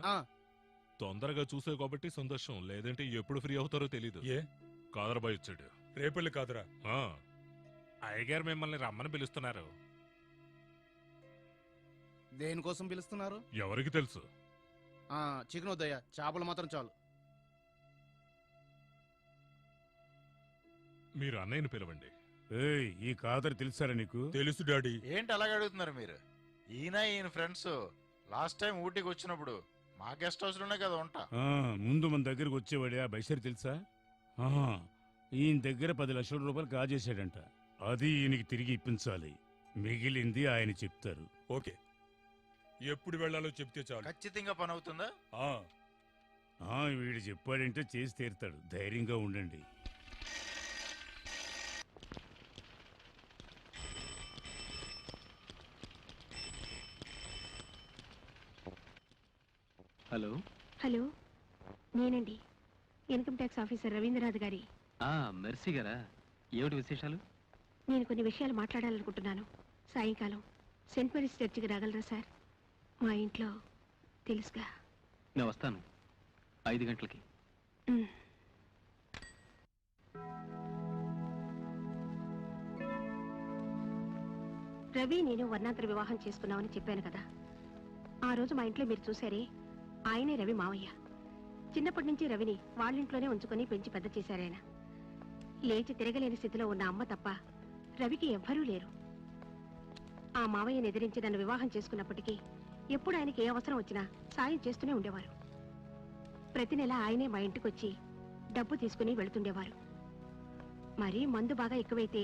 తొందరగా చూసే కాబట్టి సంతోషం. లేదంటే ఎప్పుడు ఫ్రీ అవుతారో తెలీదు. ఏ కాదరబాయ్ వచ్చాడు. రేపెళ్ళి కాదురా. అయ్యగారు మిమ్మల్ని రమ్మని పిలుస్తున్నారు. దేనికోసం పిలుస్తున్నారు? ఎవరికి తెలుసు? చికెన్ వద్దయ్యా, చేపలు మాత్రం చాలు. మీరు అన్నయ్యని పిలవండి. ఈ కాదర్ తెలుసారా నీకు? తెలుసు డాడీ. ఏంటి అలాగ అడుగుతున్నారు మీరు? ఈయన ఫ్రెండ్స్ లాస్ట్ టైం ఊటీకి వచ్చినప్పుడు మా గెస్ట్ హౌస్ లోనే కదా ఉంటా. ముందు మన దగ్గరకు వచ్చేవాడే ఆ బషీర్ తెలుసా? ఈయన దగ్గర 10 లక్షల రూపాయలు కాజేశాడంట. అది ఈయనకి తిరిగి ఇప్పించాలి. మిగిలింది ఆయన చెప్తారు. ఓకే, ఎప్పుడు వెళ్ళాలో చెప్తే చాలు. ఖచ్చితంగా పని అవుతుందా? వీడు చెప్పాడంటే చేసి తీరుతాడు. ధైర్యంగా ఉండండి. హలో. హలో, నేనండి, ఇన్కమ్ ట్యాక్స్ ఆఫీసర్ రవీంద్రనాథ్ గారి. మెర్సీ గారా? ఏమిటి విశేషాలు? నేను కొన్ని విషయాలు మాట్లాడాలనుకుంటున్నాను. సాయంకాలం సెయింట్ మేరీస్ చర్చికి రాగలరా సార్? మా ఇంట్లో తెలుసుగా. నేను వస్తాను 5 గంటలకి. రవి నేను వర్ణాంతర వివాహం చేసుకున్నామని చెప్పాను కదా. ఆ రోజు మా ఇంట్లో మీరు చూశారే, ఆయనే రవి మావయ్య. చిన్నప్పటి నుంచి రవిని వాళ్ళింట్లోనే ఉంచుకొని పెంచి పెద్ద చేశారాయన. లేచి తిరగలేని స్థితిలో ఉన్న అమ్మ తప్ప రవికి ఎవ్వరూ లేరు. ఆ మావయ్యని ఎదిరించి నన్ను వివాహం చేసుకున్నప్పటికీ ఎప్పుడు ఆయనకి ఏ అవసరం వచ్చినా సాయం చేస్తూనే ఉండేవారు. ప్రతి నెల ఆయనే మా ఇంటికి వచ్చి డబ్బు తీసుకుని వెళుతుండేవారు. మరీ మందు బాగా ఎక్కువైతే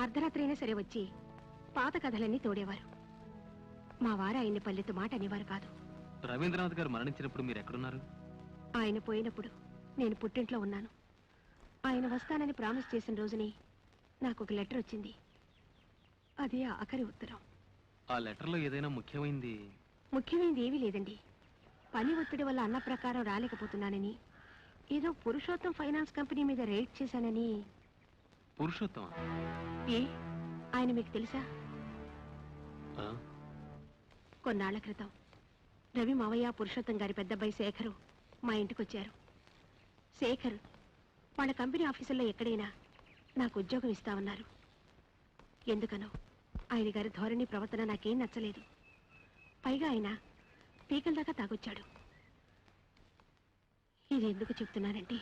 అర్ధరాత్రి అయినా సరే వచ్చి పాత కథలన్నీ తోడేవారు. మా వారు ఆయన్ని పల్లెత్తు మాట అనేవారు కాదు. రవీంద్రనాథ్ గారు మరణించినప్పుడు మీరు ఎక్కడున్నారు? ఆయన పోయినప్పుడు నేను పుట్టింట్లో ఉన్నాను. ఆయన వస్తానని ప్రామిస్ చేసిన రోజుని నాకు ఒక లెటర్ వచ్చింది. అదే ఆఖరి ఉత్తరం. ఆ లెటర్లో ఏదైనా ముఖ్యమైంది? ముఖ్యమైనది ఏమీ లేదండి. పని ఒత్తిడి వల్ల అన్న ప్రకారం రాలేకపోతున్నానని, ఏదో పురుషోత్తం ఫైనాన్స్ కంపెనీ మీద రైడ్ చేశానని. పురుషోత్తమ? ఏ ఆయన మీకు తెలుసా? కొన్నాళ్ల క్రితం రవి మావయ్య పురుషోత్తం గారి పెద్దబ్బాయి శేఖరు మా ఇంటికొచ్చారు. శేఖర్ వాళ్ళ కంపెనీ ఆఫీసుల్లో ఎక్కడైనా నాకు ఉద్యోగం ఇస్తామన్నారు. ఎందుకనో ఆయన గారి ధోరణి ప్రవర్తన నాకేం నచ్చలేదు. పైగా ఆయన పీకల దాకా తాగొచ్చాడు. ఇది ఎందుకు చెప్తున్నానంటే,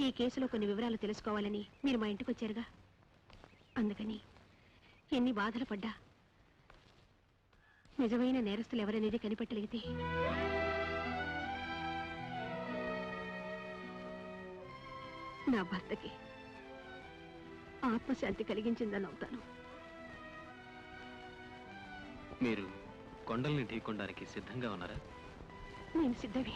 ఈ కేసులో కొన్ని వివరాలు తెలుసుకోవాలని మీరు మా ఇంటికి వచ్చారుగా, అందుకని ఎన్ని బాధలు పడ్డా నిజమైన నేరస్తులు ఎవరనేది కనిపెట్టలేదే నా భర్తకి ఆత్మశాంతి కలిగించిందని అవుతాను. మీరు కొండల్ని ఢీకొనడానికి సిద్ధంగా ఉన్నారా? నేను సిద్ధమే.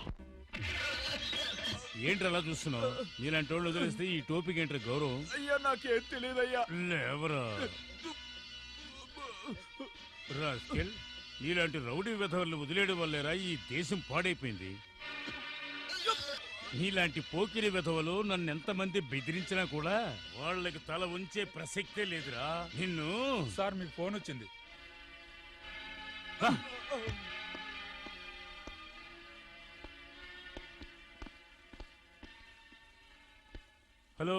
ఏంటి అలా చూస్తున్నావు? నీలాంటి వాళ్ళు వదిలేస్తే ఈ టోపీకి ఏంటి గౌరవం? అయ్యా నాకేం తెలియదయ్యా. ఎవరా రాస్కెల్, నీలాంటి రౌడీ విధవల్ని వదిలేయడం వల్లేరా ఈ దేశం పాడైపోయింది. నీలాంటి పోకిరి విధవలు నన్ను ఎంతమంది బెదిరించినా కూడా వాళ్ళకి తల ఉంచే ప్రసక్తే లేదురా. నిన్ను సార్ మీకు ఫోన్ వచ్చింది. హలో,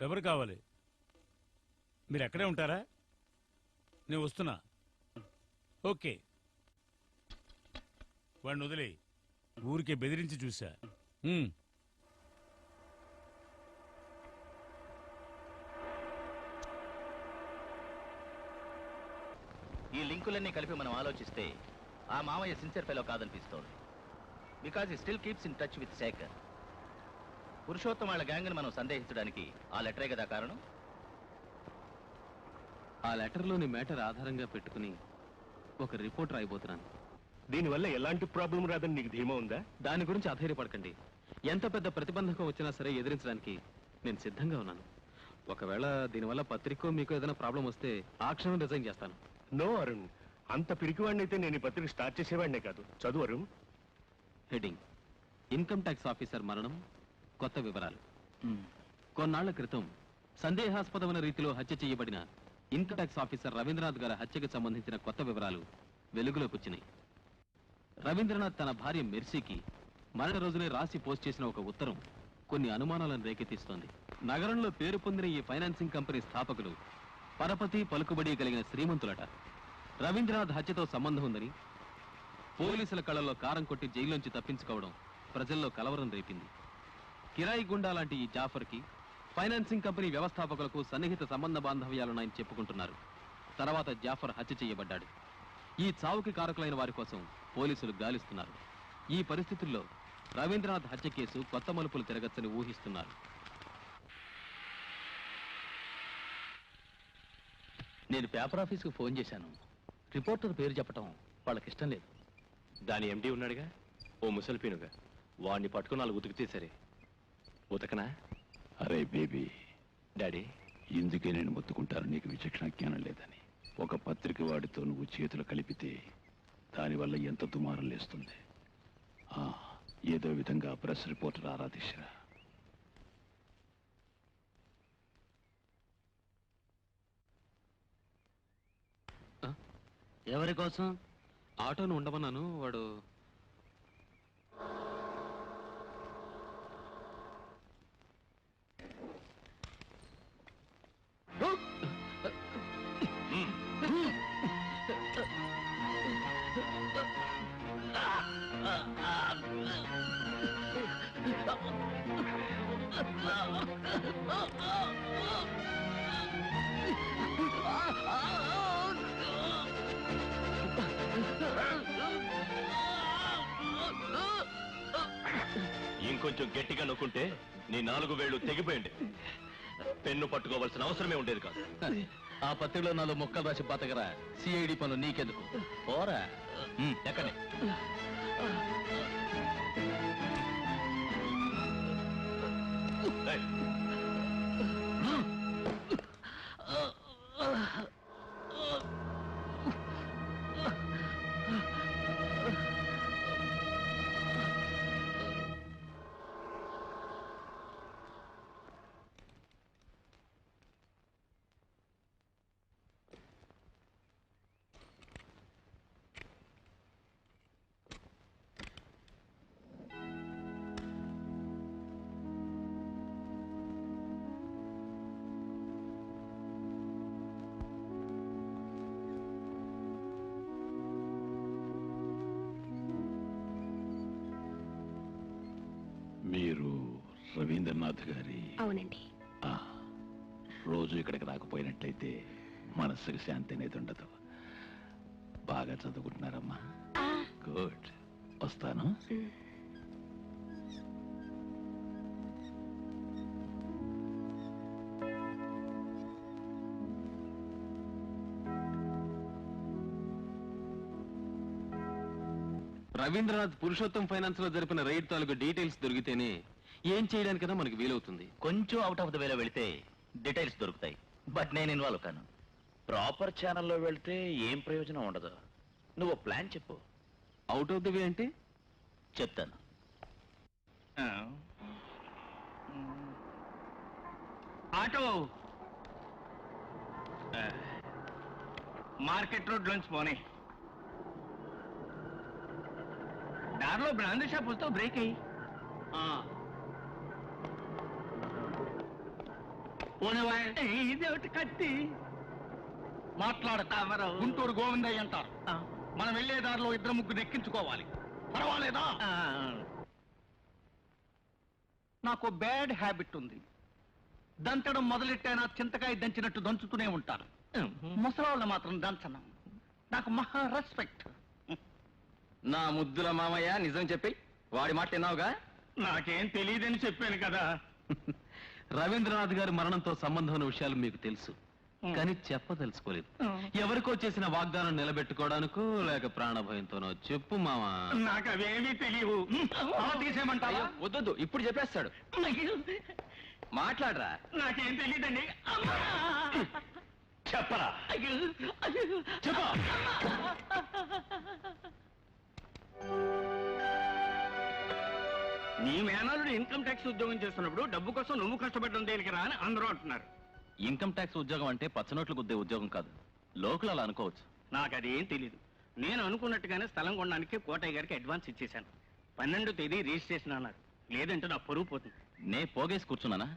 ఎవరు కావాలి? మీరు ఎక్కడే ఉంటారా? నేను వస్తున్నా. ఓకే, వాడిని వదిలే. ఊరికే బెదిరించి చూసా. ఈ లింకులన్నీ కలిపి మనం ఆలోచిస్తే ఆ మామయ్య సిన్సియర్ ఫెలో కాదనిపిస్తోంది. Because he still keeps in touch with Shekhar. Purushottam వాళ్ళ గ్యాంగ్ని మనం సందేహించడానికి ఆ లెటరే కదా కారణం. ఆ లెటర్లోని మ్యాటర్ ఆధారంగా పెట్టుకుని ఒక రిపోర్ట్ రాయబోతున్నాను. దీనివల్ల ఎలాంటి ప్రాబ్లం రాదని నీకు ధీమా ఉందా? దాని గురించి అధైర్యపడకండి. ఎంత పెద్ద ప్రతిబంధకం వచ్చినా సరే ఎదిరించడానికి నేను సిద్ధంగా ఉన్నాను. ఒకవేళ దీనివల్ల పత్రికో మీకు ఏదైనా ప్రాబ్లం వస్తే ఆ క్షణం రిజైన్ చేస్తాను. నో అరుణ్, అంత పిరికివాడిని అయితే నేను ఈ పత్రిక స్టార్ట్ చేసేవాడినే కాదు. చదువు Arun. Heading: income tax officer మరణం, కొత్త వివరాలు. కొన్నాళ్ల క్రితం సందేహాస్పదమైన రీతిలో హత్య చేయబడిన ఇన్కమ్ ట్యాక్స్ ఆఫీసర్ రవీంద్రనాథ్ గారి హత్యకు సంబంధించిన కొత్త వివరాలు వెలుగులోకి వచ్చినాయి. రవీంద్రనాథ్ తన భార్య మెర్సీకి మరణ రోజునే రాసి పోస్ట్ చేసిన ఒక ఉత్తరం కొన్ని అనుమానాలను రేకెత్తిస్తోంది. నగరంలో పేరు పొందిన ఈ ఫైనాన్సింగ్ కంపెనీ స్థాపకులు పరపతి పలుకుబడి కలిగిన శ్రీమంతులట. రవీంద్రనాథ్ హత్యతో సంబంధం ఉందని పోలీసుల కళ్ళల్లో కారం కొట్టి జైల్లోంచి తప్పించుకోవడం ప్రజల్లో కలవరం రేపింది. కిరాయి గుండా లాంటి ఈ జాఫర్కి ఫైనాన్సింగ్ కంపెనీ వ్యవస్థాపకులకు సన్నిహిత సంబంధ బాంధవ్యాలున్నాయని చెప్పుకుంటున్నారు. తర్వాత జాఫర్ హత్య చేయబడ్డాడు. ఈ చావుకి కారకులైన వారి కోసం పోలీసులు గాలిస్తున్నారు. ఈ పరిస్థితుల్లో రవీంద్రనాథ్ హత్య కేసు కొత్త మలుపులు తిరగచ్చని ఊహిస్తున్నారు. నేను పేపర్ ఆఫీస్కి ఫోన్ చేశాను. రిపోర్టర్ పేరు చెప్పటం వాళ్ళకి ఇష్టం లేదు. దాని ఎండి ఉన్నాడుగా, ఓ ముసలిపీనుగా. వాడిని పట్టుకుని నాలుగు ఉతికితే సరే. ఉతకనా? అరే బేబీ, డాడీ, ఇందుకే నేను మొత్తుకుంటాను నీకు విచక్షణ జ్ఞానం లేదని. ఒక పత్రిక వాడితో నువ్వు చేతులు కలిపితే దానివల్ల ఎంత దుమారం లేస్తుంది. ఏదో విధంగా ప్రెస్ రిపోర్టర్ ఆరాధించరా. ఎవరి కోసం? ఆటోను ఉండమన్నాను. వాడు ఇంకొంచెం గట్టిగా నొక్కుంటే నీ 4 వేళ్లు తెగిపోయింది. పెన్ను పట్టుకోవాల్సిన అవసరమే ఉండేది కాదు. ఆ పత్రికలో 4 మొక్కలు రాసి బతకరా. సిఐడి పనులు నీకెందుకు? పోరా. ఎక్కడే రవీంద్రనాథ్ గారి అవునండి. ఆ, రోజు ఇక్కడికి రాకపోయినట్లయితే మనస్సుకి శాంతి అనేది ఉండదు. బాగా చదువుకుంటున్నారమ్మా? గుడ్. వస్తాను. రవీంద్రనాథ్ పురుషోత్తం ఫైనాన్స్ లో జరిపిన రైడ్ తాలూకు డీటెయిల్స్ దొరికితేనే ఏం చేయడానికైనా మనకి వీలవుతుంది. కొంచెం అవుట్ ఆఫ్ ద వేలో వెళితే డీటెయిల్స్ దొరుకుతాయి, బట్ నేను ఇన్వాల్వ్ కాను. ప్రాపర్ ఛానల్లో వెళ్తే ఏం ప్రయోజనం ఉండదు. నువ్వు ప్లాన్ చెప్పు. అవుట్ ఆఫ్ ద వే అంటే చెప్తాను. ఆటో మార్కెట్ రోడ్ లోంచి పోనీ. దారిలో బ్రాందీ షాప్ వస్తే బ్రేక్ అయ్యి ఇదేమిటి కత్తి మాట్లాడతామరా. గుంటూరు గోవిందయ్య అంటారు. మనం వెళ్లే దారిలో ఇద్దరు ముగ్గురు ఎక్కించుకోవాలి. పర్వాలేదా? నాకు బ్యాడ్ హ్యాబిట్ ఉంది. దంచడం మొదలెట్టైనా చింతకాయ దంచినట్టు దంచుతూనే ఉంటారు. ముసలాళ్ళు మాత్రం దంచను. నాకు మహా రెస్పెక్ట్. నా ముద్దుల మామయ్య, నిజం చెప్పి వాడి మాట విన్నావుగా? నాకేం తెలియదని చెప్పాను కదా. రవీంద్రనాథ్ గారి మరణంతో సంబంధం ఉన్న విషయాలు మీకు తెలుసు, కానీ చెప్పదలుచుకోలేదు. ఎవరికో చేసిన వాగ్దానం నిలబెట్టుకోవడానికో లేక ప్రాణభయంతోనో చెప్పు మామా. నాకు అవేమీ తెలియవు. తీసేయమంటావా? వద్దు, ఇప్పుడు చెప్పేస్తాడు. మాట్లాడరా. నాకేం తెలియదండి. చెప్పరా. చెప్ప. నీ మేనల్లుడు ఇన్కమ్ ట్యాక్స్ ఉద్యోగం చేస్తున్నప్పుడు డబ్బు కోసం నువ్వు కష్టపడడం దేనికిరా అని అందరూ అంటున్నారు. ఇన్కమ్ ట్యాక్స్ ఉద్యోగం అంటే పచ్చనోట్లు గుద్దే ఉద్యోగం కాదు. లోకల్ అలా అనుకోవచ్చు. నాకు అదేం తెలీదు. నేను అనుకున్నట్టుగానే స్థలం కొనడానికి కోటయ్య గారికి అడ్వాన్స్ ఇచ్చేశాను. 12వ తేదీ రిజిస్ట్రేషన్ అన్నారు. లేదంటే నా పరువు పోతుంది. నే పోగేసి కూర్చున్నానా?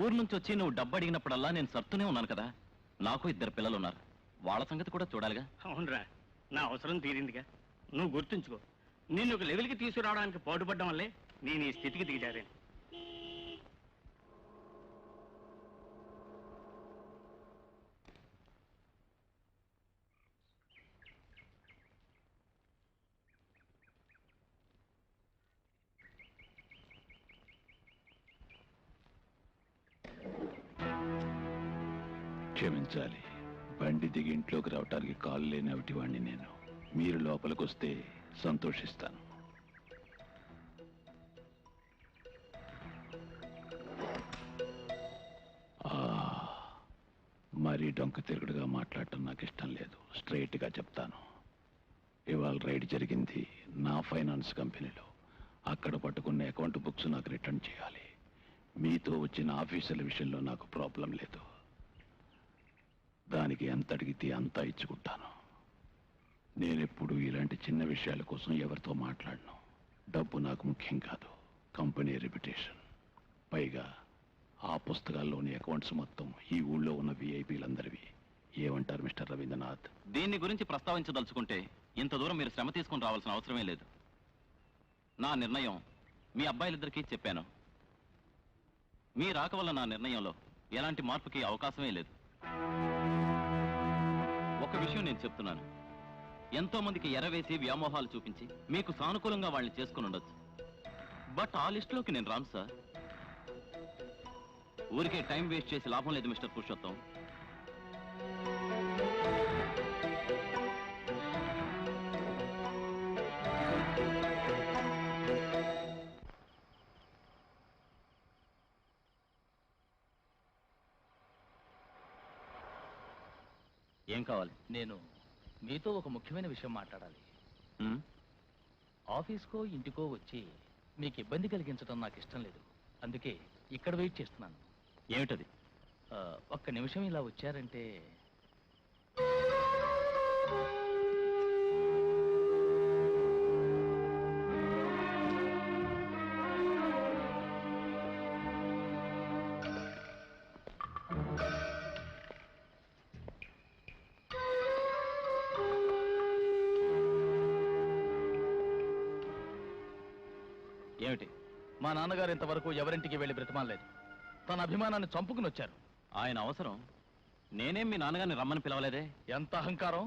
ఊరు నుంచి వచ్చి నువ్వు డబ్బు అడిగినప్పుడల్లా నేను సర్తూనే ఉన్నాను కదా. నాకు 2 పిల్లలు ఉన్నారు. వాళ్ళ సంగతి కూడా చూడాలిగా. అవునరా, నా అవసరం తీరిందిగా. నువ్వు గుర్తుంచుకో, నిన్ను ఒక లెవెల్కి తీసుకురావడానికి పాటుపడ్డం వల్లే నేను ఈ స్థితికి దిగజారాను. క్షమించాలి, బండి దిగి ఇంట్లోకి రావటానికి కాలు లేని అవిటివాణ్ణి నేను. మీరు లోపలికి వస్తే సంతోషిస్తాను. మరీ డొంక తిరుగుడుగా మాట్లాడటం నాకు ఇష్టం లేదు. స్ట్రైట్గా చెప్తాను. ఇవాళ రైడ్ జరిగింది నా ఫైనాన్స్ కంపెనీలో. అక్కడ పట్టుకున్న అకౌంట్ బుక్స్ నాకు రిటర్న్ చేయాలి. మీతో వచ్చిన ఆఫీసర్ల విషయంలో నాకు ప్రాబ్లం లేదు. దానికి ఎంత అడిగితే అంతా ఇచ్చుకుంటాను. నేనెప్పుడు ఇలాంటి చిన్న విషయాల కోసం ఎవరితో మాట్లాడను. డబ్బు నాకు ముఖ్యం కాదు, కంపెనీ రెప్యుటేషన్. పైగా ఆ పుస్తకాల్లోని అకౌంట్స్ మొత్తం ఈ ఊళ్ళో ఉన్న విఐపీలందరివి. ఏమంటారు మిస్టర్ రవీంద్రనాథ్? దీన్ని గురించి ప్రస్తావించదలుచుకుంటే ఇంత దూరం మీరు శ్రమ తీసుకుని రావాల్సిన అవసరమే లేదు. నా నిర్ణయం మీ అబ్బాయిలిద్దరికీ చెప్పాను. మీ రాక వల్ల నా నిర్ణయంలో ఎలాంటి మార్పుకి అవకాశమే లేదు. ఒక విషయం నేను చెప్తున్నాను. ఎంతో మందికి ఎరవేసి వ్యామోహాలు చూపించి మీకు సానుకూలంగా వాళ్ళని చేసుకుని ఉండొచ్చు. బట్ ఆ లిస్టులోకి నేను రాను సార్. ఊరికే టైం వేస్ట్ చేసి లాభం లేదు మిస్టర్ పురుషోత్తం. ఏం కావాలి? నేను మీతో ఒక ముఖ్యమైన విషయం మాట్లాడాలి. ఆఫీస్కో ఇంటికో వచ్చి మీకు ఇబ్బంది కలిగించడం నాకు ఇష్టం లేదు. అందుకే ఇక్కడ వెయిట్ చేస్తున్నాను. ఏమిటది? ఒక్క నిమిషం ఇలా వచ్చారంటే. ఏమిటి? మా నాన్నగారు ఇంతవరకు ఎవరింటికి వెళ్ళి బ్రతిమాలేదు. తన అభిమానాన్ని చంపుకుని వచ్చారు. ఆయన అవసరం నేనేం మీ నాన్నగారిని రమ్మని పిలవలేదే. ఎంత అహంకారం!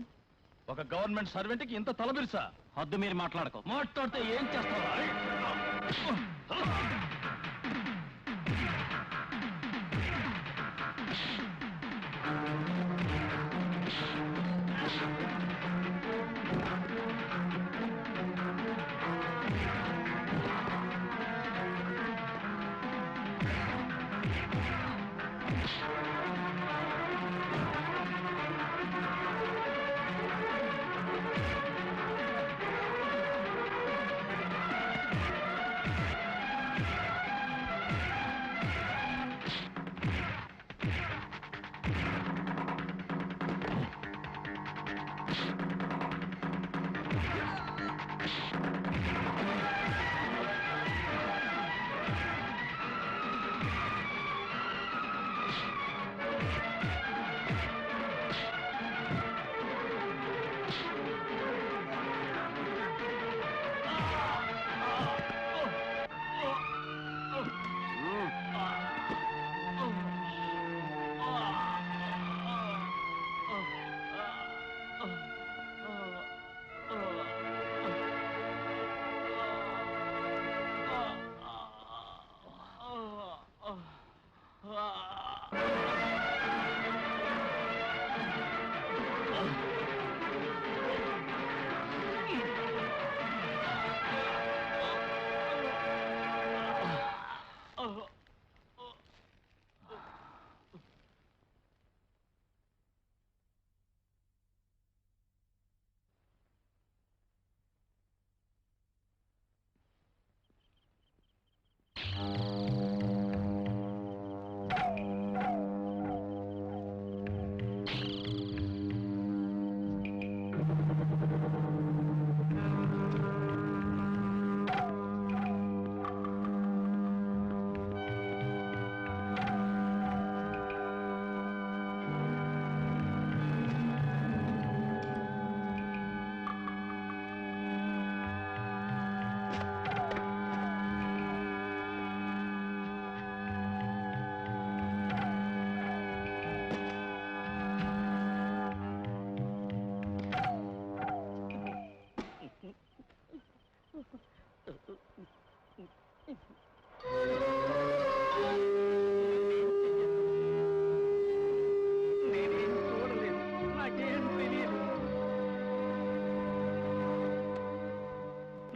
ఒక గవర్నమెంట్ సర్వెంట్కి ఇంత తలబిరుసా? హద్దు మీరు మాట్లాడకో. మాట్లాడితే ఏం చేస్తావా?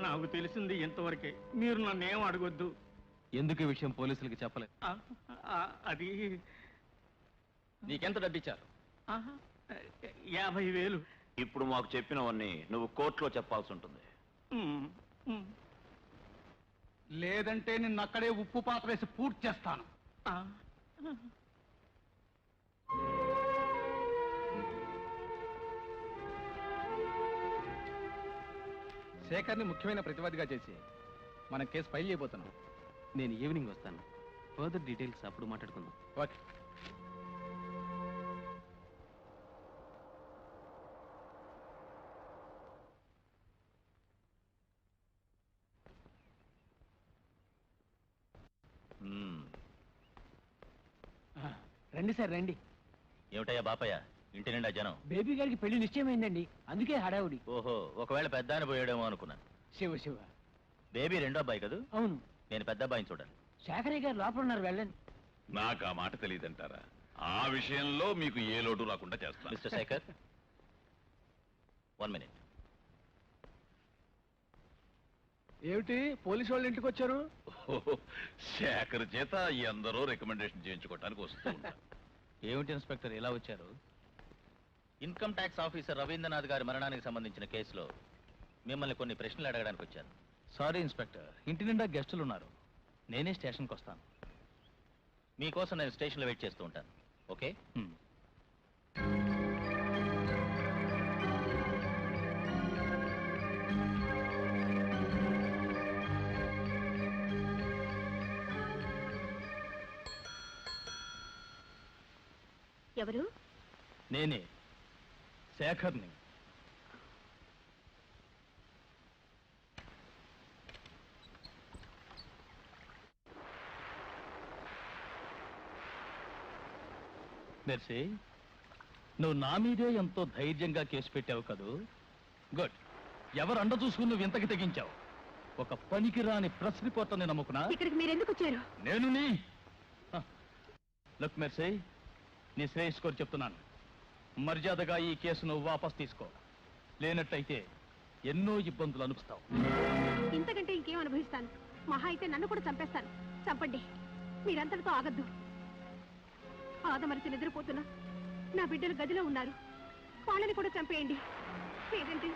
నాకు తెలిసింది ఇంతవరకే. మీరు నన్నేం అడగొద్దు. ఎందుకు ఈ విషయం పోలీసులకి చెప్పలేదు? అది నీకెంత డబ్బిచ్చారు? 50,000. ఇప్పుడు మాకు చెప్పినవన్నీ నువ్వు కోర్టులో చెప్పాల్సి ఉంటుంది. లేదంటే నిన్ను అక్కడే ఉప్పు పాత్ర వేసి పూర్తి చేస్తాను. శేఖర్ని ముఖ్యమైన ప్రతివాదిగా చేసి మన కేసు ఫైల్ చేయబోతున్నాం. నేను ఈవినింగ్ వస్తాను. ఫర్దర్ డీటెయిల్స్ అప్పుడు మాట్లాడుకుందాం. ఓకే. రండి సార్ రండి. ఏమిటయ్యా బాపయ్య, ఇంటి నిండా జనం? బేబీ గారికి పెళ్లి నిశ్చయమైందండి, అందుకే హడావుడి. ఓహో, ఒకవేళ పెద్ద ఆయన పోయాడేమో అనుకున్నాను. శివ శివ. బేబీ రెండో అబ్బాయి కదూ? అవును. నేను పెద్ద అబ్బాయిని చూడాలి. శేఖరయ్య గారు లోపల ఉన్నారు, వెళ్ళండి. నాకు ఆ మాట తెలియదంటారా? ఆ విషయంలో మీకు ఏ లోటు రాకుండా చేస్తాను. Mister Shekhar, 1 minute. ఏమిటి పోలీసు వాళ్ళు ఇంటికి వచ్చారు? శేఖర్ చేత ఎందరో రికమెండేషన్ చేయించుకోవడానికి వస్తూ ఉంటారు. ఏమిటి ఇన్స్పెక్టర్ ఇలా వచ్చారు? ఇన్కమ్ ట్యాక్స్ ఆఫీసర్ రవీంద్రనాథ్ గారి మరణానికి సంబంధించిన కేసులో మిమ్మల్ని కొన్ని ప్రశ్నలు అడగడానికి వచ్చాను. సారీ ఇన్స్పెక్టర్, ఇంటి నిండా గెస్టులు ఉన్నారు. నేనే స్టేషన్కి వస్తాను. మీకోసం నేను స్టేషన్లో వెయిట్ చేస్తూ ఉంటాను. ఓకే? ఎవరు? నేనే శేఖర్ని. మెర్సీ, నువ్వు నా మీదే ఎంతో ధైర్యంగా కేసు పెట్టావు కదూ. గుడ్. ఎవరు అండ చూసుకుని నువ్వు ఇంతకి తెగించావు? ఒక పనికిరాని ప్రెస్ రిపోర్టర్ని నమ్ముకున్నా. ఇక్కడికి మీరు ఎందుకు వచ్చారు? నేను లుక్ మెర్సీ, నీ శ్రేయస్ కోరి చెప్తున్నాను, మర్యాదగా ఈ కేసును వాపస్ తీసుకో. లేనట్టయితే ఎన్నో ఇబ్బందులు అనుభవిస్తావు. ఇంతకంటే ఇంకేం అనుభవిస్తాను? మహా అయితే నన్ను కూడా చంపేస్తాను. చంపండి, మీరంతటితో ఆగద్దు. ఆదమరిచి నిద్రపోతున్నా నా బిడ్డలు గదిలో ఉన్నారు, వాళ్ళని కూడా చంపేయండి. లేదంటే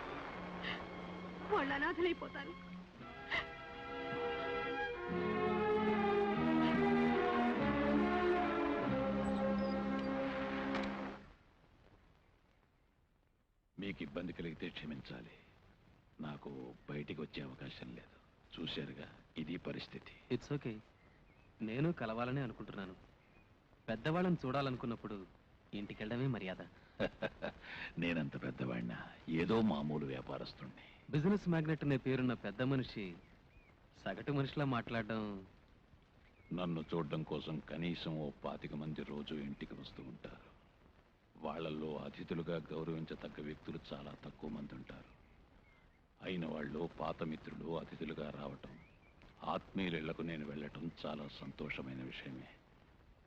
వాళ్ళు అనాథలైపోతారు. మీకు ఇబ్బంది కలిగితే క్షమించాలి. నాకు బయటికి వచ్చే అవకాశం లేదు. చూశారుగా, ఇది పరిస్థితి. It's okay. నేను కలవాలని అనుకుంటున్నాను. పెద్దవాళ్ళని చూడాలనుకున్నప్పుడు ఇంటికెళ్ళడమే మర్యాద. నేనంత పెద్దవాడినా ఏదో మామూలు వ్యాపారస్తుణ్ణి. బిజినెస్ మ్యాగ్నెట్ అనే పేరున్న పెద్ద మనిషి సగటు మనిషిలా మాట్లాడడం. నన్ను చూడడం కోసం కనీసం ఓ 25 మంది రోజు ఇంటికి వస్తూ ఉంటారు. వాళ్ళల్లో అతిథులుగా గౌరవించతగ్గ వ్యక్తులు చాలా తక్కువ మంది ఉంటారు. అయిన వాళ్ళు పాత మిత్రులు అతిథులుగా రావటం, ఆత్మీయులకు నేను వెళ్ళటం చాలా సంతోషమైన విషయమే.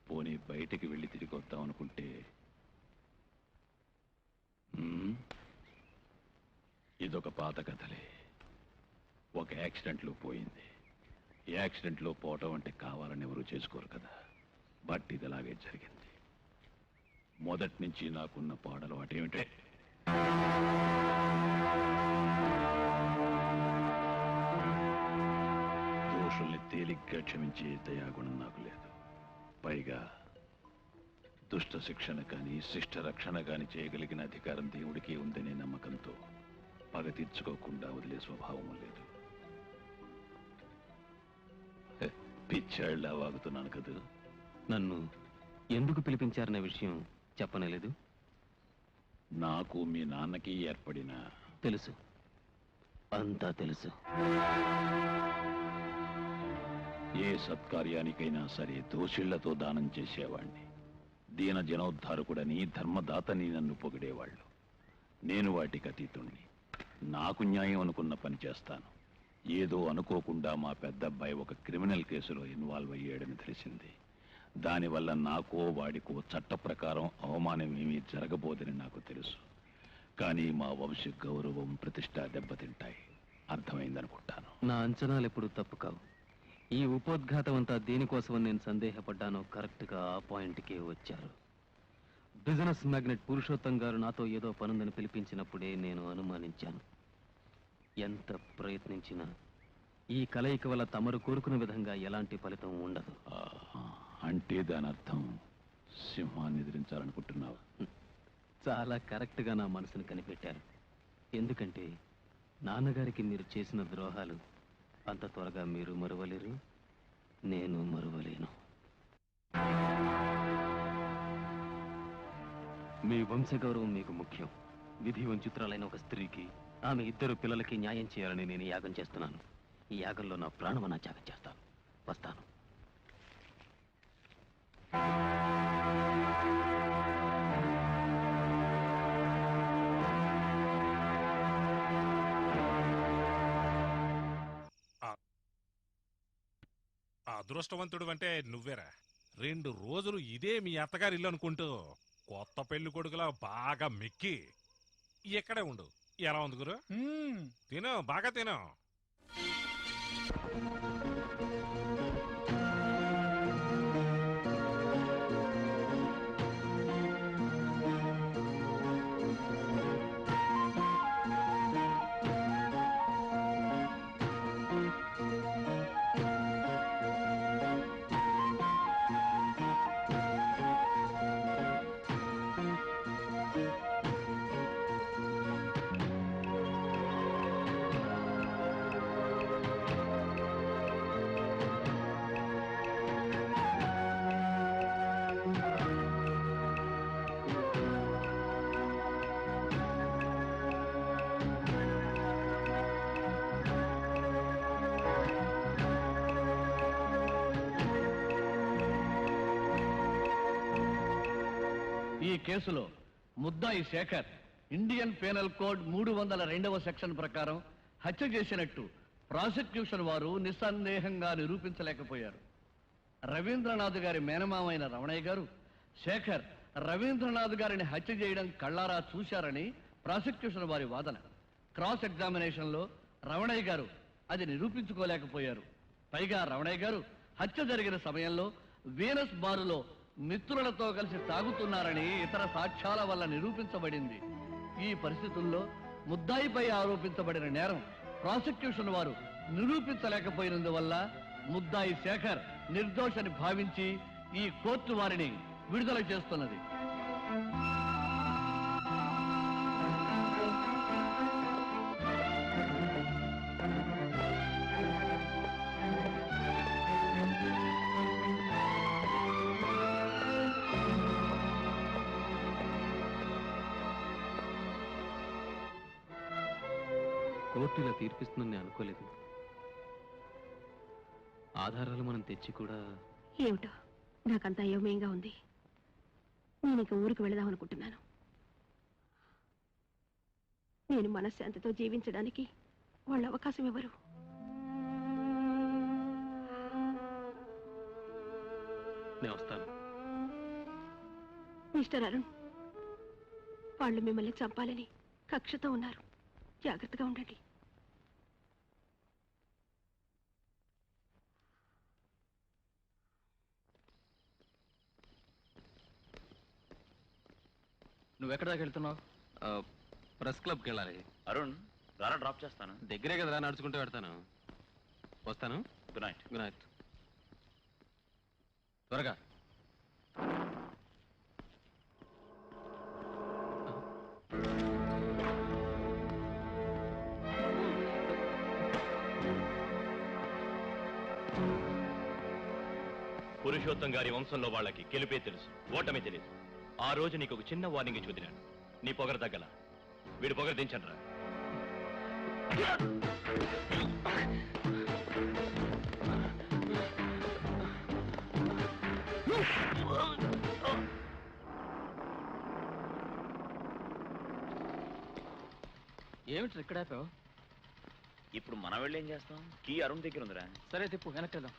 పోనీ బయటికి వెళ్ళి తిరిగి వద్దాం అనుకుంటే ఇదొక పాత కథలే. ఒక యాక్సిడెంట్లో పోయింది. ఈ యాక్సిడెంట్లో పోవటం అంటే కావాలని ఎవరు చేసుకోరు కదా. బట్ ఇది అలాగే జరిగింది. మొదటి నుంచి నాకున్న పాడలు అటేమిటే, దోషుల్ని తేలిగ్గా క్షమించే దయాగుణం నాకు లేదు. పైగా దుష్ట శిక్షణ కానీ శిష్ట రక్షణ కానీ చేయగలిగిన అధికారం దేవుడికి ఉందనే నమ్మకంతో పగ తీర్చుకోకుండా వదిలే స్వభావం లేదు. పిచ్చాళ్ళ వాగుతున్నాను కదా. నన్ను ఎందుకు పిలిపించారనే విషయం చెప్పనలేదు. నాకు మీ నాన్నకి ఏర్పడిన తెలుసు, అంతా తెలుసు. ఏ సత్కార్యానికైనా సరే దోషిళ్లతో దానం చేసేవాణ్ణి. దీన జనోద్ధారకుడని, ధర్మదాతని నన్ను పొగిడేవాళ్ళు. నేను వాటికి అతీతుణ్ణి. నాకు న్యాయం అనుకున్న పని చేస్తాను. ఏదో అనుకోకుండా మా పెద్దబ్బాయి ఒక క్రిమినల్ కేసులో ఇన్వాల్వ్ అయ్యాడని తెలిసింది. దానివల్ల నాకో వాడికో చట్ట ప్రకారం అవమానం ఏమీ జరగబోదని నాకు తెలుసు. కానీ మా వంశ గౌరవం, ప్రతిష్ట దెబ్బతింటాయి. అర్థమైందనుకుంటాను. నా అంచనాలు ఎప్పుడు తప్పు కావు. ఈ ఉపోద్ఘాతం అంతా దేనికోసమని నేను సందేహపడ్డానో కరెక్ట్గా ఆ పాయింట్కే వచ్చారు. బిజినెస్ మ్యాగ్నెట్ పురుషోత్తం గారు నాతో ఏదో పనుందని పిలిపించినప్పుడే నేను అనుమానించాను. ఎంత ప్రయత్నించినా ఈ కలయిక వల్ల తమరు కోరుకున్న విధంగా ఎలాంటి ఫలితం ఉండదు. అంటే దాని అర్థం సింహాన్ని ఎదిరించాలనుకుంటున్నావు? చాలా కరెక్ట్గా నా మనసును కనిపెట్టారు. ఎందుకంటే నాన్నగారికి మీరు చేసిన ద్రోహాలు అంత త్వరగా మీరు మరువలేరు, నేను మరువలేను. మీ వంశగౌరవం మీకు ముఖ్యం. విధి వంచితురాలైన ఒక స్త్రీకి, ఆమె 2 పిల్లలకి న్యాయం చేయాలని నేను యాగం చేస్తున్నాను. ఈ యాగంలో నా ప్రాణమన్నా త్యాగం చేస్తాను. వస్తాను. అదృష్టవంతుడు అంటే నువ్వేరా. 2 రోజులు ఇదే మీ అత్తగారి ఇల్లు అనుకుంటూ కొత్త పెళ్లి కొడుకులా బాగా మెక్కి ఇక్కడే ఉండు. ఎలా ఉంది గురు? తిను, బాగా తిను. ఈ కేసులో ముద్దాయి శేఖర్ ఇండియన్ పీనల్ కోడ్ 302వ సెక్షన్ ప్రకారం హత్య చేసినట్టు ప్రాసిక్యూషన్ వారు నిస్సందేహంగా నిరూపించలేకపోయారు. రవీంద్రనాథ్ గారి మేనమామైన రమణయ్య గారు శేఖర్ రవీంద్రనాథ్ గారిని హత్య చేయడం కళ్ళారా చూశారని ప్రాసిక్యూషన్ వారి వాదన. క్రాస్ ఎగ్జామినేషన్లో రమణయ్య గారు అది నిరూపించుకోలేకపోయారు. పైగా రమణయ్య గారు హత్య జరిగిన సమయంలో వీనస్ బారులో మిత్రులతో కలిసి తాగుతున్నారని ఇతర సాక్ష్యాల వల్ల నిరూపించబడింది. ఈ పరిస్థితుల్లో ముద్దాయిపై ఆరోపించబడిన నేరం ప్రాసిక్యూషన్ వారు నిరూపించలేకపోయినందువల్ల ముద్దాయి శేఖర్ నిర్దోషని భావించి ఈ కోర్టు వారిని విడుదల చేస్తున్నది. కోర్టు ఇలా తీర్పిస్తుందని అనుకోలేదు. ఆధారాలు మనం తెచ్చి కూడా ఏమిటో నాకంత అయోమయంగా ఉంది. నేను ఇక ఊరికి వెళదాం అనుకుంటున్నాను. నేను మనశ్శాంతితో జీవించడానికి వాళ్ళు అవకాశం ఇవ్వరు. నేను వస్తాను. మిస్టర్ అరుణ్, వాళ్ళు మిమ్మల్ని చంపాలని కక్షతో ఉన్నారు. జాగ్రత్తగా ఉండండి. నువ్వెక్కడ దాకా వెళ్తున్నావు? ప్రెస్ క్లబ్కి వెళ్ళాలి. అరుణ్ రారా, డ్రాప్ చేస్తాను. దగ్గరే కదరా, నడుచుకుంటూ పెడతాను. వస్తాను. Good night. Good night. త్వరగా. పురుషోత్తం గారి వంశంలో వాళ్ళకి గెలుపే తెలుసు, ఓటమే తెలియదు. ఆ రోజు నీకు ఒక చిన్న వార్నింగ్ చూదినాను. నీ పొగర తగ్గల. వీడు పొగర దించండిరా. ఏమిటి ఇక్కడ ఆపావు? ఇప్పుడు మనం వెళ్ళి ఏం చేస్తాం? కీ అరుణ్ దగ్గర ఉందిరా. సరే తిప్పు, వెనక్కి వెళ్దాం.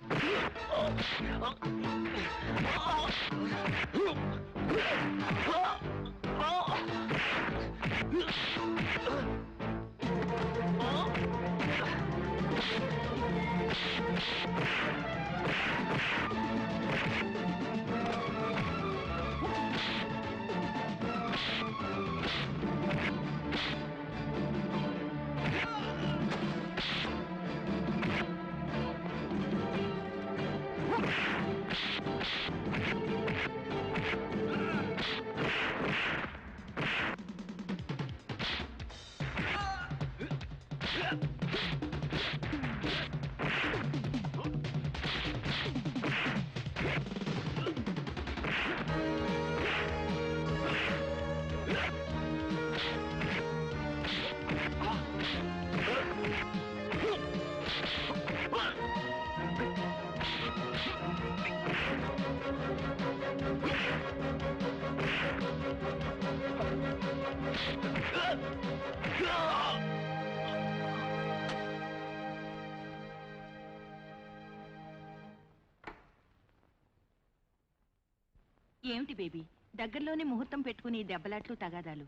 ఏమిటి బేబీ, దగ్గరలోనే ముహూర్తం పెట్టుకుని దెబ్బలాట్లు తగాదాలు?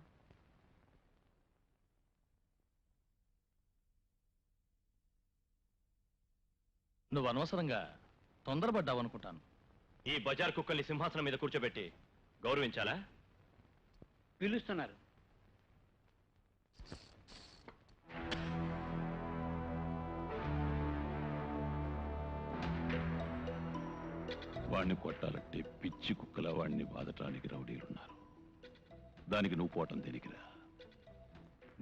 నువ్వు అనవసరంగా తొందరపడ్డావనుకుంటాను. ఈ బజార్ కుక్కల్ని సింహాసనం మీద కూర్చోబెట్టి గౌరవించాలా? పిలుస్తున్నారు. వాణ్ణి కొట్టాలంటే పిచ్చి కుక్కల వాణ్ణి బాధటానికి రౌడీలున్నారు. దానికి నువ్వు పోవటం దేనికిరా?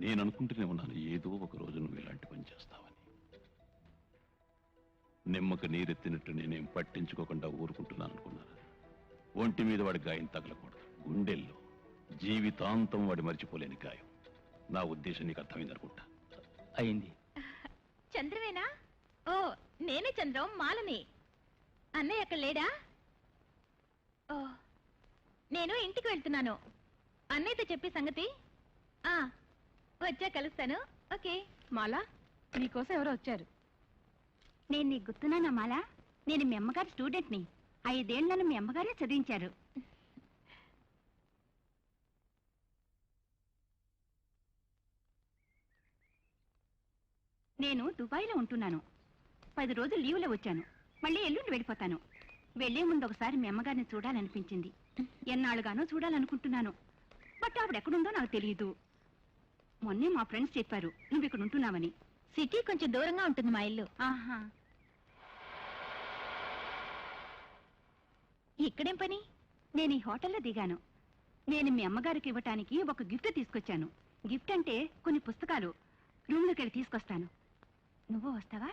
నేను అనుకుంటూనే ఉన్నాను, ఏదో ఒక రోజు నువ్వు ఇలాంటి పని చేస్తావని. నిమ్మకు నీరెత్తినట్టు నేనేం పట్టించుకోకుండా ఊరుకుంటున్నాను అనుకున్నాను. ఒంటి మీద వాడి గాయం తగలకూడదు, గుండెల్లో జీవితాంతం వాడి మర్చిపోలేని గాయం. నా ఉద్దేశం నీకు అర్థమైంది అనుకుంటా. అయింది. చంద్రవేనా? ఓ నేనే చంద్రం, మాలని. అన్నయ్య అక్కడ లేడా? ఓ నేను ఇంటికి వెళ్తున్నాను. అన్నయ్యతో చెప్పే సంగతి వచ్చా కలుస్తాను. ఓకే. మాలా, నీకోసం ఎవరో వచ్చారు. నేను నీకు గుర్తున్నానా మాలా? నేను మీ అమ్మగారి స్టూడెంట్ని. 5 ఏళ్లను మీ అమ్మగారే చదివించారు. నేను దుబాయ్లో ఉంటున్నాను. 10 రోజులు లీవ్లో వచ్చాను. మళ్ళీ ఎల్లుండి వెళ్ళిపోతాను. వెళ్లే ముందు ఒకసారి మీ అమ్మగారిని చూడాలనిపించింది. ఎన్నాళ్ళుగానో చూడాలనుకుంటున్నాను. బట్ ఆవిడ ఎక్కడుందో నాకు తెలియదు. మొన్నే మా ఫ్రెండ్స్ చెప్పారు నువ్వు ఇక్కడ ఉంటున్నావని. సిటీ కొంచెం దూరంగా ఉంటుంది మా ఇల్లు. ఆహా. ఇక్కడేం పని? నేను ఈ హోటల్లో దిగాను. నేను మీ అమ్మగారికి ఇవ్వటానికి ఒక గిఫ్ట్ తీసుకొచ్చాను. గిఫ్ట్ అంటే కొన్ని పుస్తకాలు. రూమ్లోకి వెళ్ళి తీసుకొస్తాను. నువ్వు వస్తావా?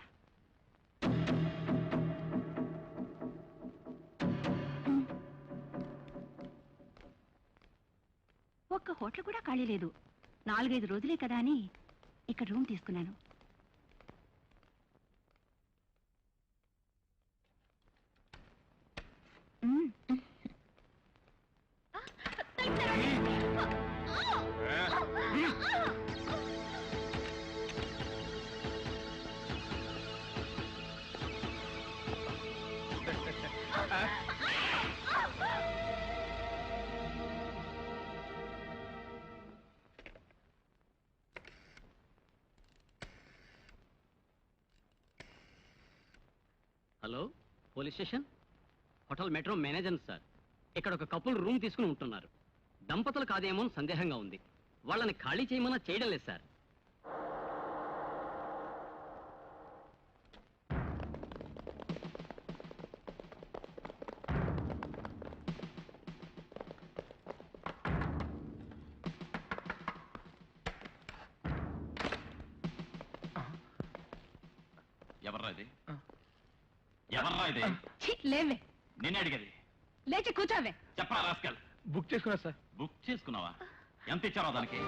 ఒక్క హోటల్ కూడా ఖాళీ లేదు. 4-5 రోజులే కదా అని ఇక్కడ రూమ్ తీసుకున్నాను. Hello, police station. Hotel metro manager sir. ఇక్కడ ఒక కపుల్ రూమ్ తీసుకుని ఉంటున్నారు. దంపతులు కాదేమో అని సందేహంగా ఉంది. వాళ్ళని ఖాళీ చేయమన్నా చేయడం లేదు సార్. ఎవర్రా ఇది? ఎవర్రా ఇది? లేవే. నిన్నే అడిగేది. లేచి కూర్చోవే. చెప్పరా రాస్కల్. బుక్ చేసుకున్నా సార్. బుక్ చేసుకున్నావా? ఎంత ఇచ్చారో దానికి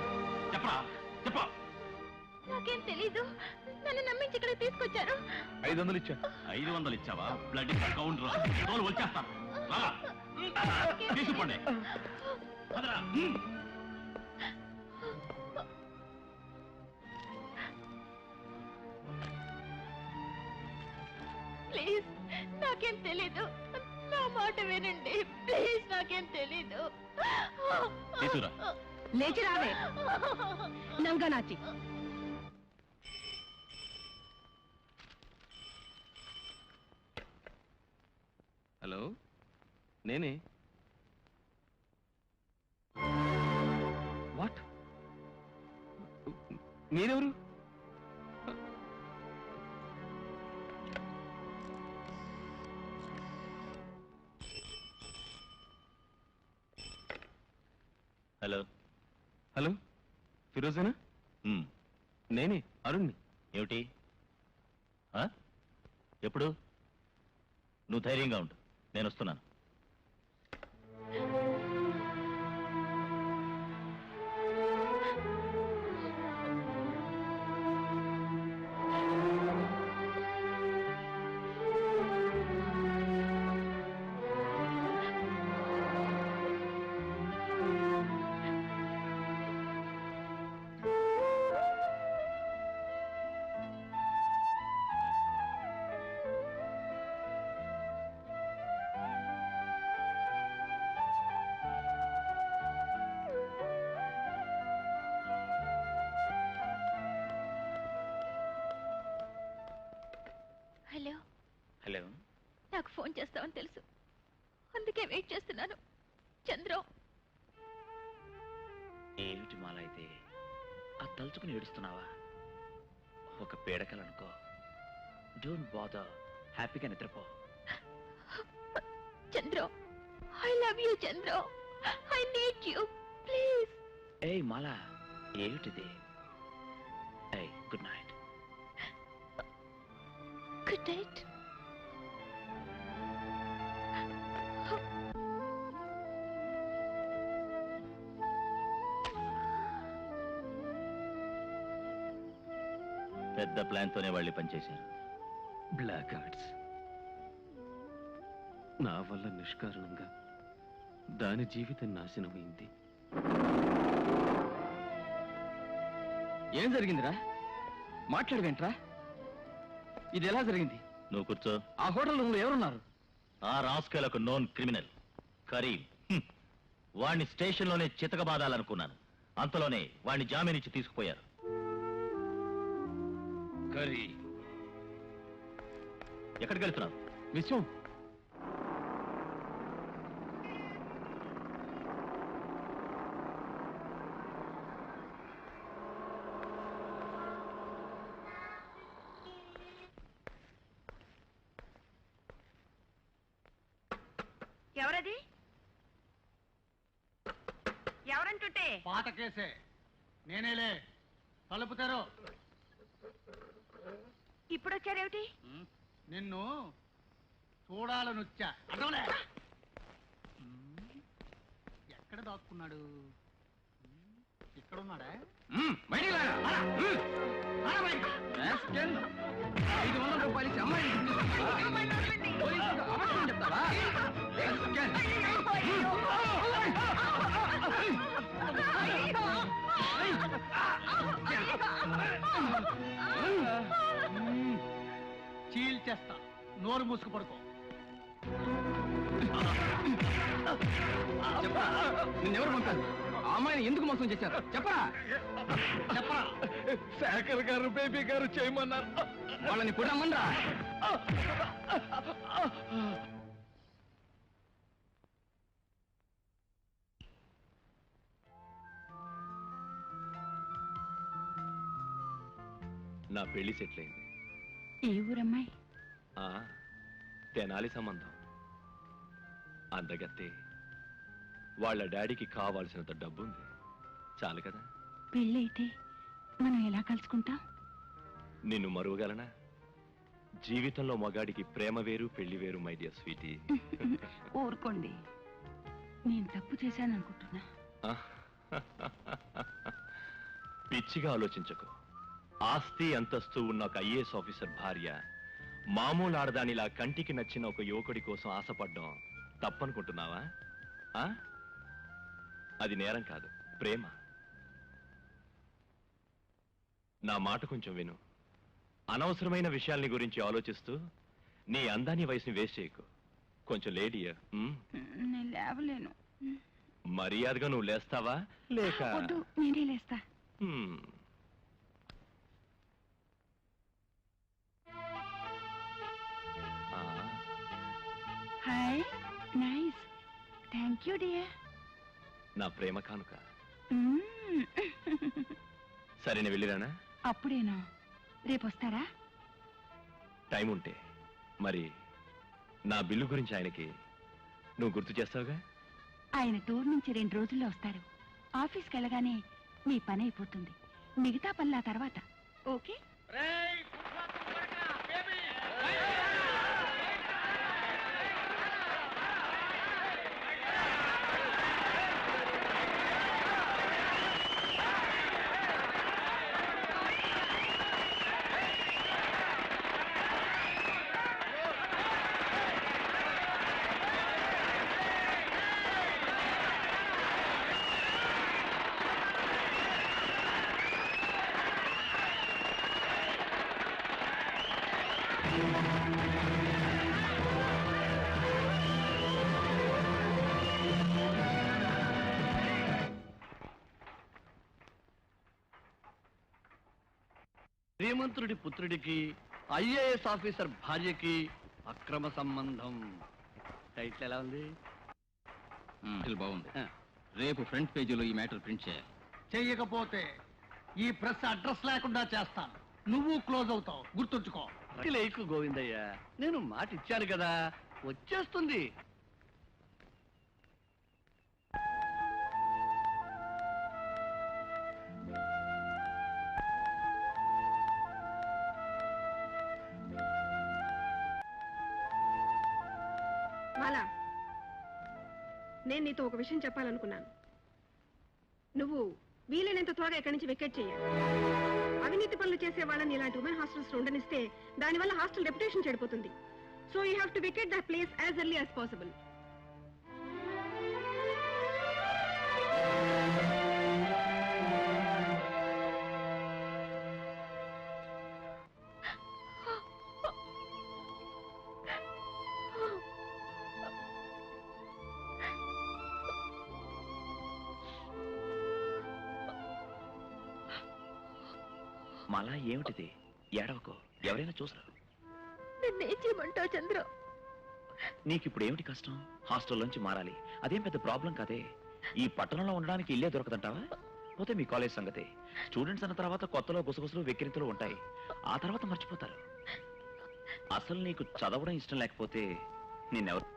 చెప్పరా? చెప్పా. నాకేం తెలీదు. నన్ను నమ్మించి ఇక్కడ తీసుకొచ్చారు. 500 ఇచ్చా. 500 ఇచ్చావా? బ్లడ్ కౌంటర్ తోలు వచ్చేస్తాను. రాలా తీసుకోండి. ప్లీజ్, నాకేం తెలీదు. నా మాట వినండి ప్లీజ్. నాకేం తెలీదు. తీసురా. లేచి రావే నంగనాచి. హలో, నేనే. వాట్? మీరెవరు? హలో. హలో, ఫిరోజేనా? నేనే, అరుణ్ని. ఏమిటి? ఎప్పుడు? నువ్వు ధైర్యంగా ఉండు, నేను వస్తున్నాను. హలో. హలో. నాకు ఫోన్ చేస్తావని తెలుసు, అందుకే వెయిట్ చేస్తున్నాను. చంద్ర. ఏమిటి మాల అయితే ఆ తలుచుకుని ఏడుస్తున్నావా? ఒక పీడకలనుకో. డోంట్ బాదర్, హ్యాపీగా నిద్రపో. Chandra, I love you. Chandra, I need you please. ఏయ్ మాల, ఏమిటిది? ఏయ్, గుడ్ నైట్. Good night. పెద్ద ప్లాన్తోనే వాళ్ళు పనిచేశారు. Black arts. నా వల్ల నిష్కారణంగా దాని జీవితం నాశనమైంది. ఏం జరిగిందిరా? మాట్లాడవేంట్రా? ఇది ఎలా జరిగింది? నువ్వు కూర్చో. ఆ హోటల్ రూమ్లో ఎవరున్నారు? ఆ రాస్కెలకు నోన్ క్రిమినల్ కరీం. వాణ్ణి స్టేషన్లోనే చితకబాదాలనుకున్నాను. అంతలోనే వాణ్ణి జామీన్ ఇచ్చి తీసుకుపోయారు. కరీం ఎక్కడికి వెళ్తున్నావు? విశ్వం, ఎవరది? ఎవరంటుంటే? పాత కేసే, నేనేలే. తలుపు తెరు. ఇప్పుడు వచ్చారేమిటి? నిన్ను చూడాలనొచ్చా. అడవలే. ఎక్కడ దాక్కున్నాడు? ఇక్కడున్నాడా? 500 రూపాయలు ఇచ్చి అమ్మాయిని పోలీసులకు అబద్ధం చెప్తావా? చీల్చేస్తా. నోరు మూసుకు పడుకో. నిన్నెవరు పంపారు? ఆ అమ్మాయిని ఎందుకు మోసం చేశారు? చెప్పరా? చెప్పరా? శేఖర్ గారు, బేబీ గారు చేయమన్నారు. వాళ్ళని పుడమ్మన్రా. నా పెళ్లి సెటిల్ అయింది. ఏ ఊరమ్మాయి? తెనాలి సంబంధం. అందగత్తే. వాళ్ళ డాడీకి కావాల్సినంత డబ్బుంది. చాలు కదా. పెళ్ళైతే మనం ఎలా కలుసుకుంటాం? నిన్ను మరువగలనా? జీవితంలో మగాడికి ప్రేమ వేరు, పెళ్లి వేరు, మై డియర్ స్వీటీ. ఊరుకోండి, నేను తప్పు చేశాను అనుకుంటున్నా. పిచ్చిగా ఆలోచించకు. ఆస్తి అంతస్తు ఉన్న ఒక ఐఏఎస్ ఆఫీసర్ భార్య మామూలు ఆడదానిలా కంటికి నచ్చిన ఒక యువకుడి కోసం ఆశపడ్డం తప్పనుకుంటున్నావా? అది నేరం కాదు, ప్రేమ. నా మాట కొంచెం విను. అనవసరమైన విషయాల్ని గురించి ఆలోచిస్తూ నీ అందాన్ని వయసుని వేస్ట్ చేయకు. కొంచెం లేడియా. నేను లేవలేను. మర్యాదగా నువ్వు లేస్తావా లేక? వద్దు, నేనే లేస్తా. Hi, nice. Thank you dear. నా ప్రేమ కానుక. సరే, నేను వెళ్ళిరానా? అప్పుడేనా? రేపు వస్తారా? టైం ఉంటే. మరి నా బిల్లు గురించి ఆయనకి నువ్వు గుర్తు చేస్తావుగా? ఆయన టూర్ నుంచి 2 రోజుల్లో వస్తారు. ఆఫీస్కి వెళ్ళగానే మీ పని అయిపోతుంది. మిగతా పనుల తర్వాత. ఓకే? శ్రీమంతుడి పుత్రుడికి ఐఏఎస్ ఆఫీసర్ భార్యకి అక్రమ సంబంధం. టైటిల్ ఎలా ఉంది? బాగుంది. రేపు ఫ్రంట్ పేజీలో ఈ మ్యాటర్ ప్రింట్ చేయాలి. చెయ్యకపోతే ఈ ప్రెస్ అడ్రస్ లేకుండా చేస్తాను. నువ్వు క్లోజ్ అవుతావు, గుర్తుంచుకో. లేకు గోవిందయ్య, నేను మాట ఇచ్చాను కదా, వచ్చేస్తుంది. మాలా, నేను నీతో ఒక విషయం చెప్పాలనుకున్నాను. నువ్వు వీలైనంత త్వరగా ఇక్కడి నుంచి వెకేట్ చేయాలి. అవినీతి పనులు చేసే వాళ్ళని ఇలాంటి ఉమెన్ హాస్టల్స్ లో ఉండనిస్తే దానివల్ల హాస్టల్ రెప్యుటేషన్ చెడిపోతుంది. So you have to vacate that place as early as possible. మళ్ళా ఏమిటిది? ఏడవకో, ఎవరైనా చూసారు. నన్నేం చేయమంటావు చంద్ర? నీకిప్పుడు ఏమిటి కష్టం? హాస్టల్లోంచి మారాలి, అదేం పెద్ద ప్రాబ్లం కాదే. ఈ పట్టణంలో ఉండడానికి ఇల్లే దొరకదంటావా? పోతే మీ కాలేజ్ సంగతి. స్టూడెంట్స్ అన్న తర్వాత కొత్తలో గుసగుసలు వెక్కిరింతలు ఉంటాయి, ఆ తర్వాత మర్చిపోతారు. అసలు నీకు చదవడం ఇష్టం లేకపోతే నిన్నెవరు?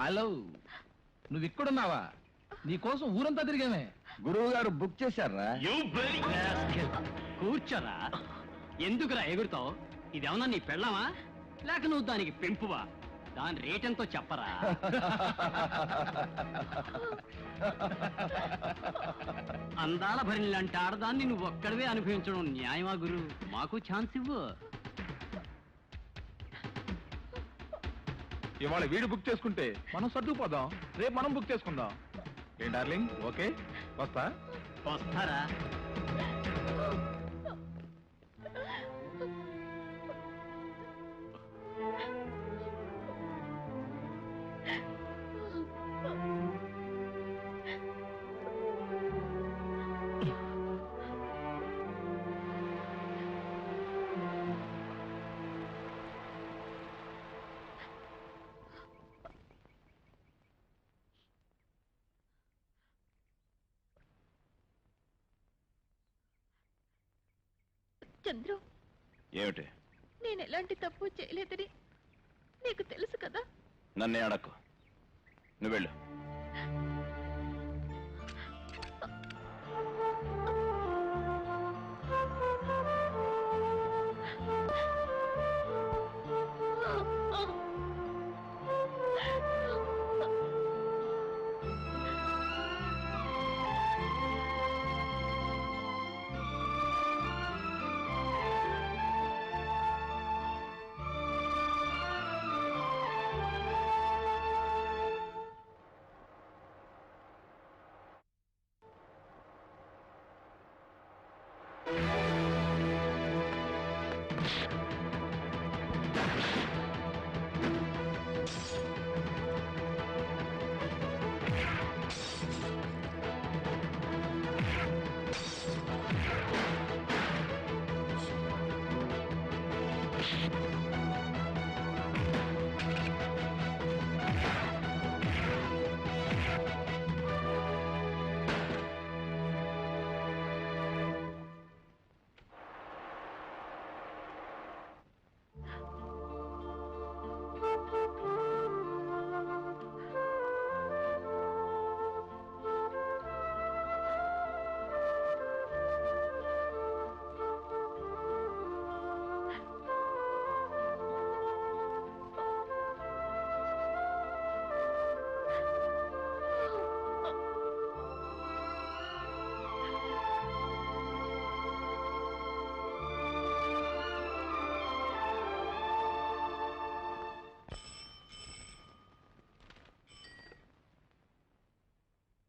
హలో, నువ్వు ఇక్కడున్నావా? నీకోసం ఊరంతా తిరిగామే. గురువు గారు బుక్ చేశారా? కూర్చోరా. ఎందుకురా ఎగురుతావు? ఇదేమన్నా నీ పెళ్ళావా లేక నువ్వు దానికి పెంపువా? దాని రేట్ ఎంతో చెప్పరా. అందాల భరిలాంటి ఆడదాన్ని నువ్వు ఒక్కడవే అనుభవించడం న్యాయమా గురు? మాకు ఛాన్స్ ఇవ్వు. ఇవాళ వీడు బుక్ చేసుకుంటే మనం సర్దుకుపోదాం, రేపు మనం బుక్ చేసుకుందాం. ఏం డార్లింగ్, ఓకే? వస్తా. వస్తారా? చంద్రు, ఏమిటి? నేను ఎలాంటి తప్పు చేయలేదని నీకు తెలుసు కదా. నన్నే అడక్కు, నువ్వు వెళ్ళు.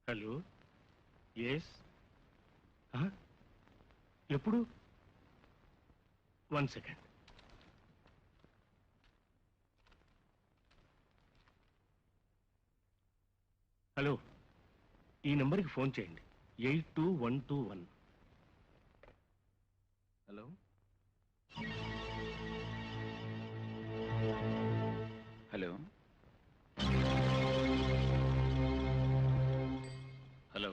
Hello, yes. ఎప్పుడు? 1 సెకండ్. హలో, ఈ నెంబర్కి ఫోన్ చేయండి, 82121. Hello, hello, hello.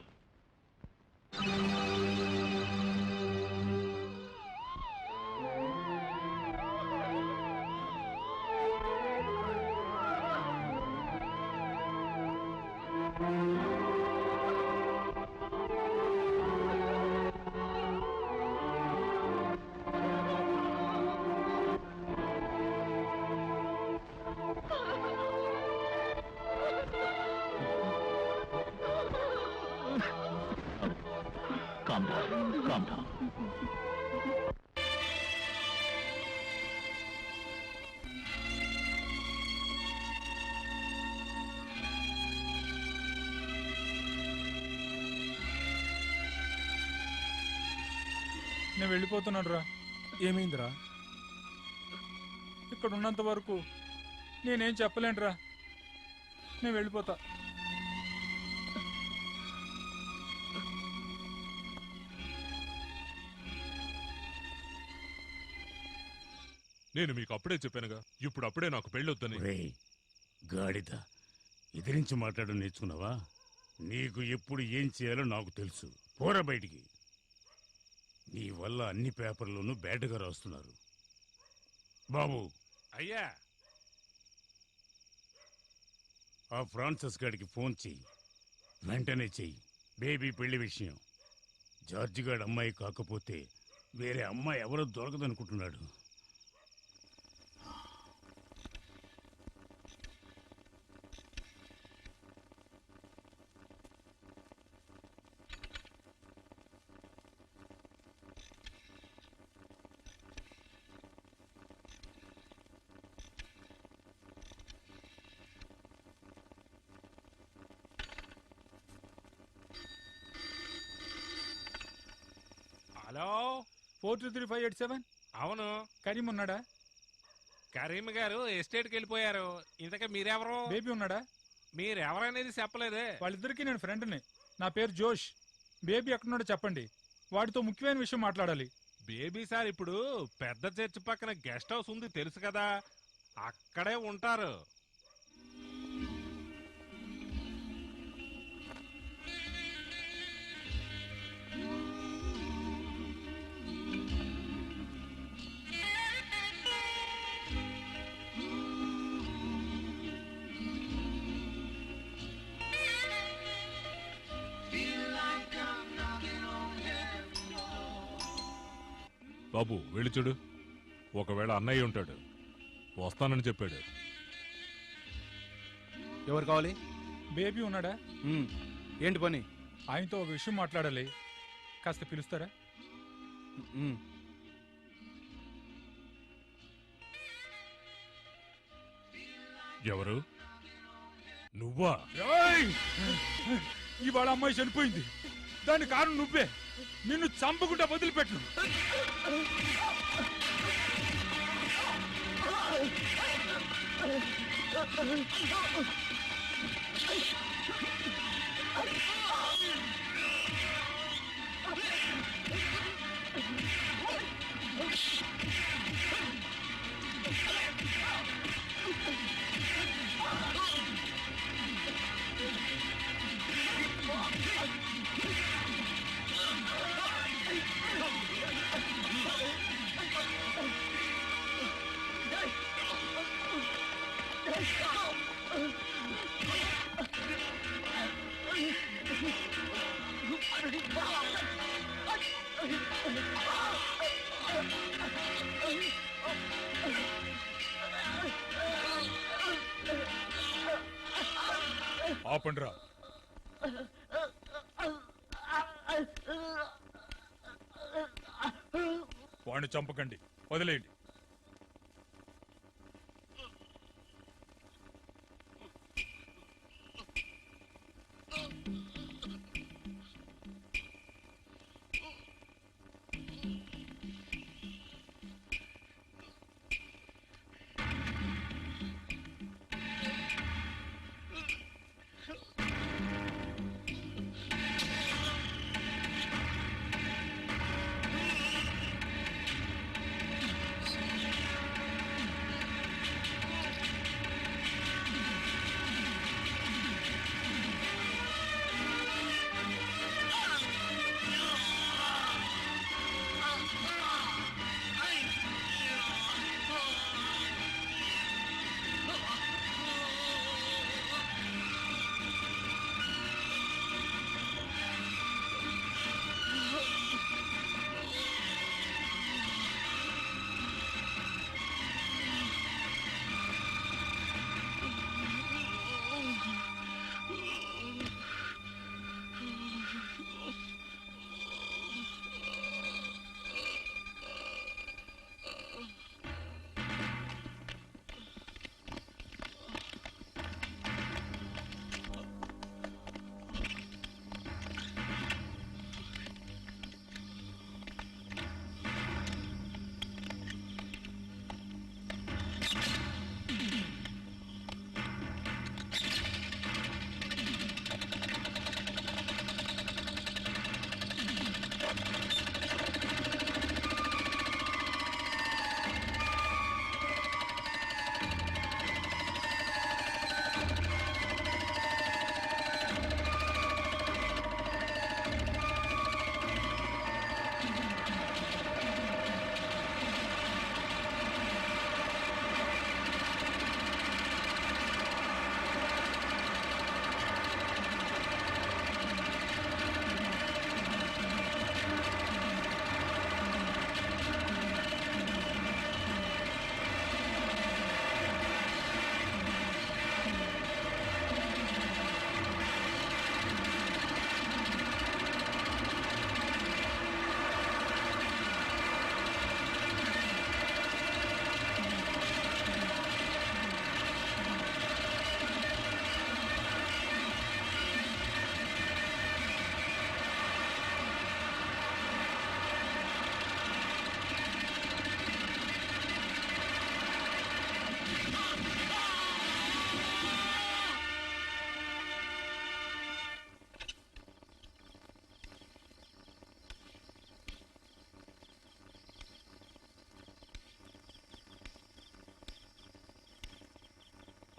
Calm down, calm down. నేను వెళ్ళిపోతున్నాను రా. ఏమైందిరా? ఇక్కడ ఉన్నంత వరకు నేనేం చెప్పలేనురా. నేను వెళ్ళిపోతా. నేను మీకు అప్పుడే చెప్పానుగా, ఇప్పుడు అప్పుడే నాకు పెళ్ళొద్దని. గాడిద ఎదిరించి మాట్లాడడం నేర్చుకున్నావా? నీకు ఎప్పుడు ఏం చేయాలో నాకు తెలుసు. పోరా బయటికి. నీ వల్ల అన్ని పేపర్లోనూ బ్యాడ్గా రాస్తున్నారు. బాబు అయ్యా, ఆ ఫ్రాన్సిస్ గాడికి ఫోన్ చెయ్యి, వెంటనే చెయ్యి. బేబీ పెళ్లి విషయం. జార్జి గాడి అమ్మాయి కాకపోతే వేరే అమ్మాయి ఎవరో దొరకదనుకుంటున్నాడు. హలో, 423-587. అవును. కరీం ఉన్నాడా? కరీం గారు ఎస్టేట్కి వెళ్ళిపోయారు. ఇంతకీ మీరెవరు? బేబీ ఉన్నాడా? మీరెవరనేది చెప్పలేదే. వాళ్ళిద్దరికీ నేను ఫ్రెండ్ని. నా పేరు జోష్. బేబీ ఎక్కడున్నాడో చెప్పండి, వాడితో ముఖ్యమైన విషయం మాట్లాడాలి. బేబీ సార్ ఇప్పుడు పెద్ద చర్చి పక్కన గెస్ట్ హౌస్ ఉంది తెలుసు కదా, అక్కడే ఉంటారు. బాబు వెళ్ళి చూడు, ఒకవేళ అన్నయ్య ఉంటాడు, వస్తానని చెప్పాడు. ఎవరు కావాలి? బేబీ ఉన్నాడా? ఏంటి పని? ఆయనతో ఒక విషయం మాట్లాడాలి, కాస్త పిలుస్తారా? ఎవరు? నువ్వా? ఇవాళ అమ్మాయి చనిపోయింది, దాని కారణం నువ్వే. నిన్ను చంపకుండా వదిలిపెట్టు. ఆపండ్రా. వాడిని చంపకండి, వదిలేయండి.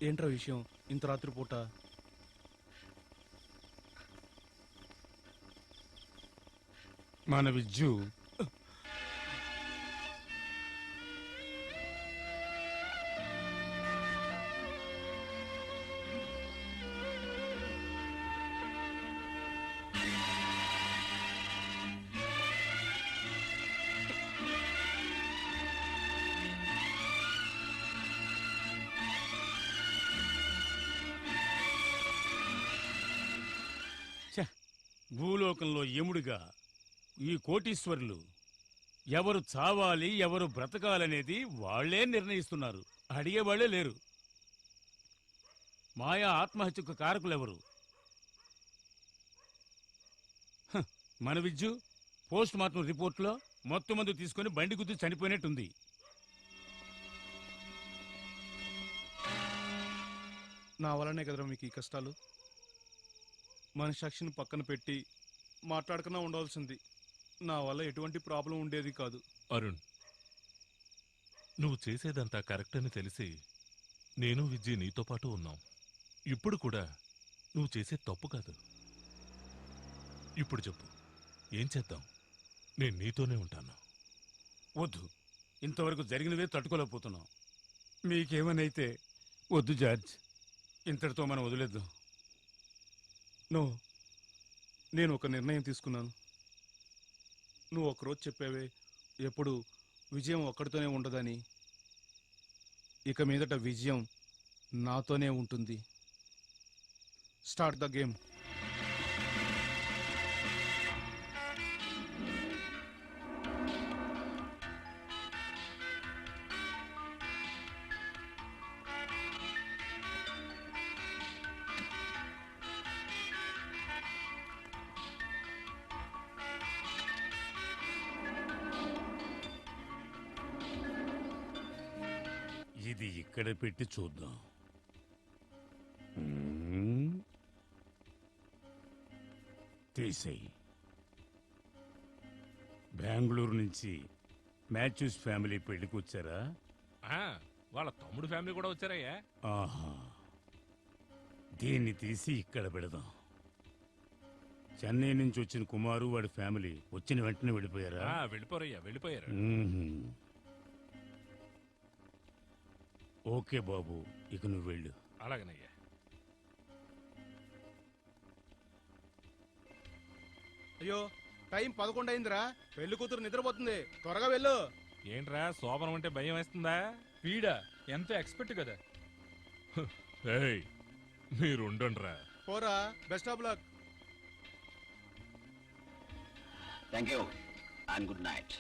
ఏంట్రా విషయం ఇంత రాత్రి పూట? మన విజ్జు భూలోకంలో యముడిగా ఈ కోటీశ్వరులు ఎవరు చావాలి ఎవరు బ్రతకాలనేది వాళ్లే నిర్ణయిస్తున్నారు, అడిగేవాళ్లే లేరు. మాయా ఆత్మహత్యకు కారకులెవరు? మన విజ్జు పోస్ట్ మార్టం రిపోర్ట్లో మొత్తం మందు తీసుకుని బండి గుద్ది చనిపోయినట్టుంది. నా వల్లనే కదరా మీకు ఈ కష్టాలు. మన సాక్షిని పక్కన పెట్టి మాట్లాడకన్నా ఉండవలసింది. నా వల్ల ఎటువంటి ప్రాబ్లం ఉండేది కాదు. అరుణ్, నువ్వు చేసేదంతా కరెక్ట్ అని తెలిసి నేను విజయ్ నీతో పాటు ఉన్నాం. ఇప్పుడు కూడా నువ్వు చేసే తప్పు కాదు. ఇప్పుడు చెప్పు, ఏం చేద్దాం? నేను నీతోనే ఉంటాను. వద్దు, ఇంతవరకు జరిగినవే తట్టుకోలేకపోతున్నాం. మీకేమనైతే వద్దు జార్జ్, ఇంతటితో మనం వదిలేద్దాం. నేను ఒక నిర్ణయం తీసుకున్నాను. నువ్వు ఒకరోజు చెప్పావే ఎప్పుడు విజయం ఒక్కడితోనే ఉండదని. ఇక మీదట విజయం నాతోనే ఉంటుంది. Start the game. ఇది ఇక్కడ పెట్టి చూద్దాం. తీసేయి. బెంగళూరు నుంచి మ్యాథ్యూస్ ఫ్యామిలీ పెళ్లికి వచ్చారా? వాళ్ళ తమ్ముడు ఫ్యామిలీ కూడా వచ్చారయ్యా. ఆహా, దీన్ని తీసి ఇక్కడ పెడదాం. చెన్నై నుంచి వచ్చిన కుమారు వాడి ఫ్యామిలీ వచ్చిన వెంటనే వెళ్ళిపోయారా? వెళ్ళిపోయారు. ఓకే బాబు, ఇక నువ్వు వెళ్ళు. అలాగనయ్యా. అయ్యో, టైం 11 అయిందిరా. పెళ్లి కూతురు నిద్రపోతుంది, త్వరగా వెళ్ళు. ఏంట్రా శోభనం అంటే భయం వేస్తుందా? వీడా ఎంతో ఎక్స్పెక్ట్ కదా. మీరు ఉండండిరా. పోరా, best of luck. Thank you and good night.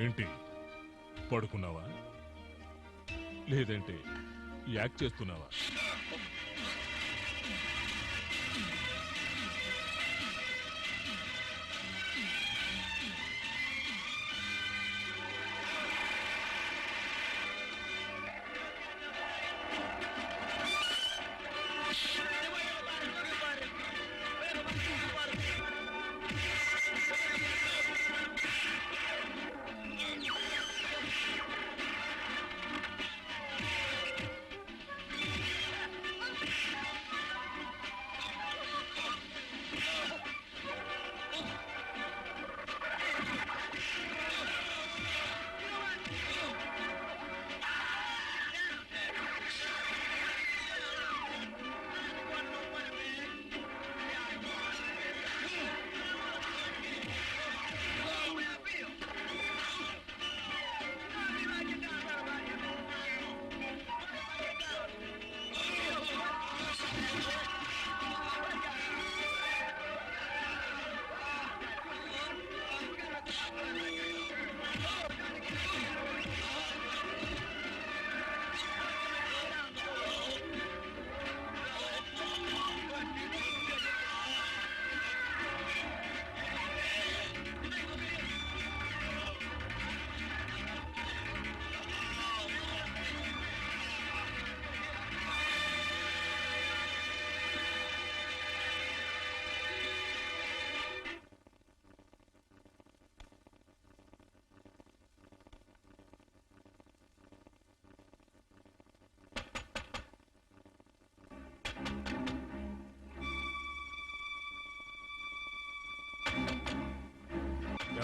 ఏంటి, పడుకున్నావా లేదంటే యాక్ట్ చేస్తున్నావా?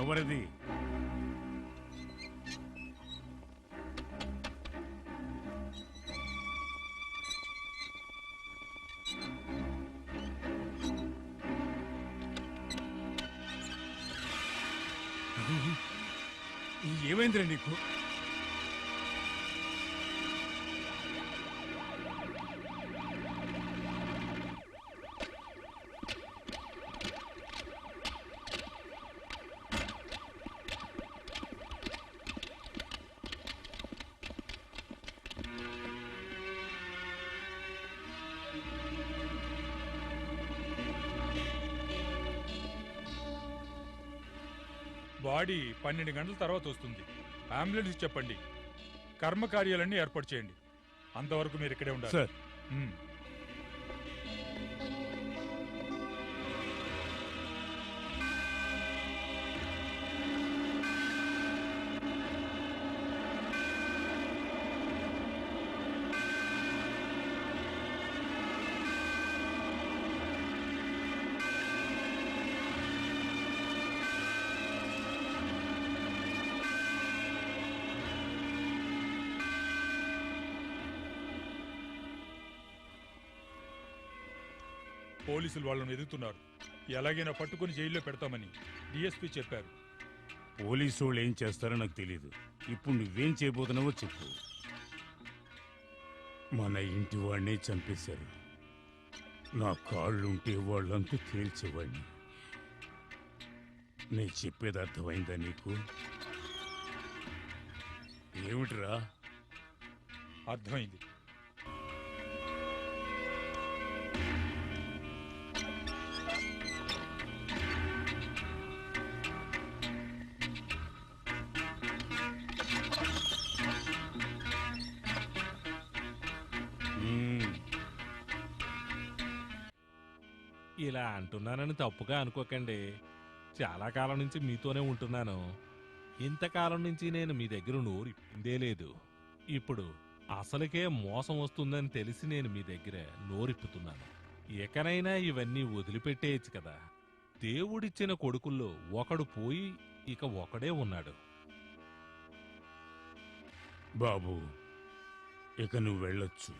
ఎవరిది? ఏమైందిరా నీకు? బాడీ 12 గంటల తర్వాత వస్తుంది. అంబులెన్స్ చెప్పండి, కర్మకార్యాలన్నీ ఏర్పాటు చేయండి. అంతవరకు మీరు ఇక్కడే ఉండాలి సార్. పోలీసులు వాళ్ళని ఎదుగుతున్నారు. ఎలాగైనా పట్టుకుని జైల్లో పెడతామని డిఎస్పీ చెప్పారు. పోలీసు వాళ్ళు ఏం చేస్తారో నాకు తెలీదు. ఇప్పుడు నువ్వేం చేయబోతున్నావో చెప్పు. మన ఇంటి వాడినే చంపేశారు. నా కాళ్ళుంటే వాళ్ళంతా తేల్చేవాడిని. నేను చెప్పేది అర్థమైందా నీకు? ఏమిట్రా? అర్థమైంది. ఇలా అంటున్నానని తప్పుగా అనుకోకండి. చాలా కాలం నుంచి మీతోనే ఉంటున్నాను. ఇంతకాలం నుంచి నేను మీ దగ్గర నోరు ఇప్పిందే లేదు. ఇప్పుడు అసలుకే మోసం వస్తుందని తెలిసి నేను మీ దగ్గర నోరిప్పుతున్నాను. ఎకనైనా ఇవన్నీ వదిలిపెట్టేయచ్చు కదా. దేవుడిచ్చిన కొడుకుల్లో ఒకడు పోయి ఇక ఒకడే ఉన్నాడు. బాబు, ఇక నువ్వు వెళ్ళొచ్చు.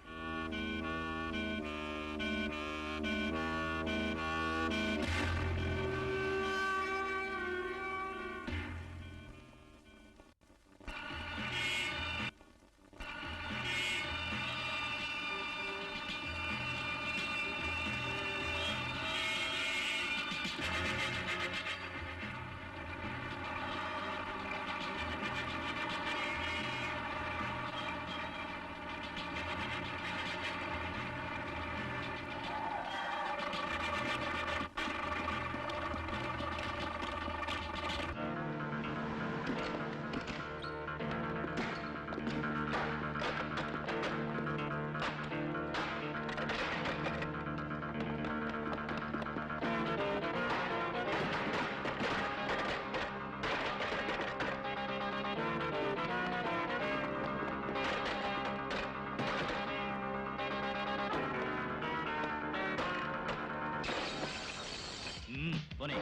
పోనీ.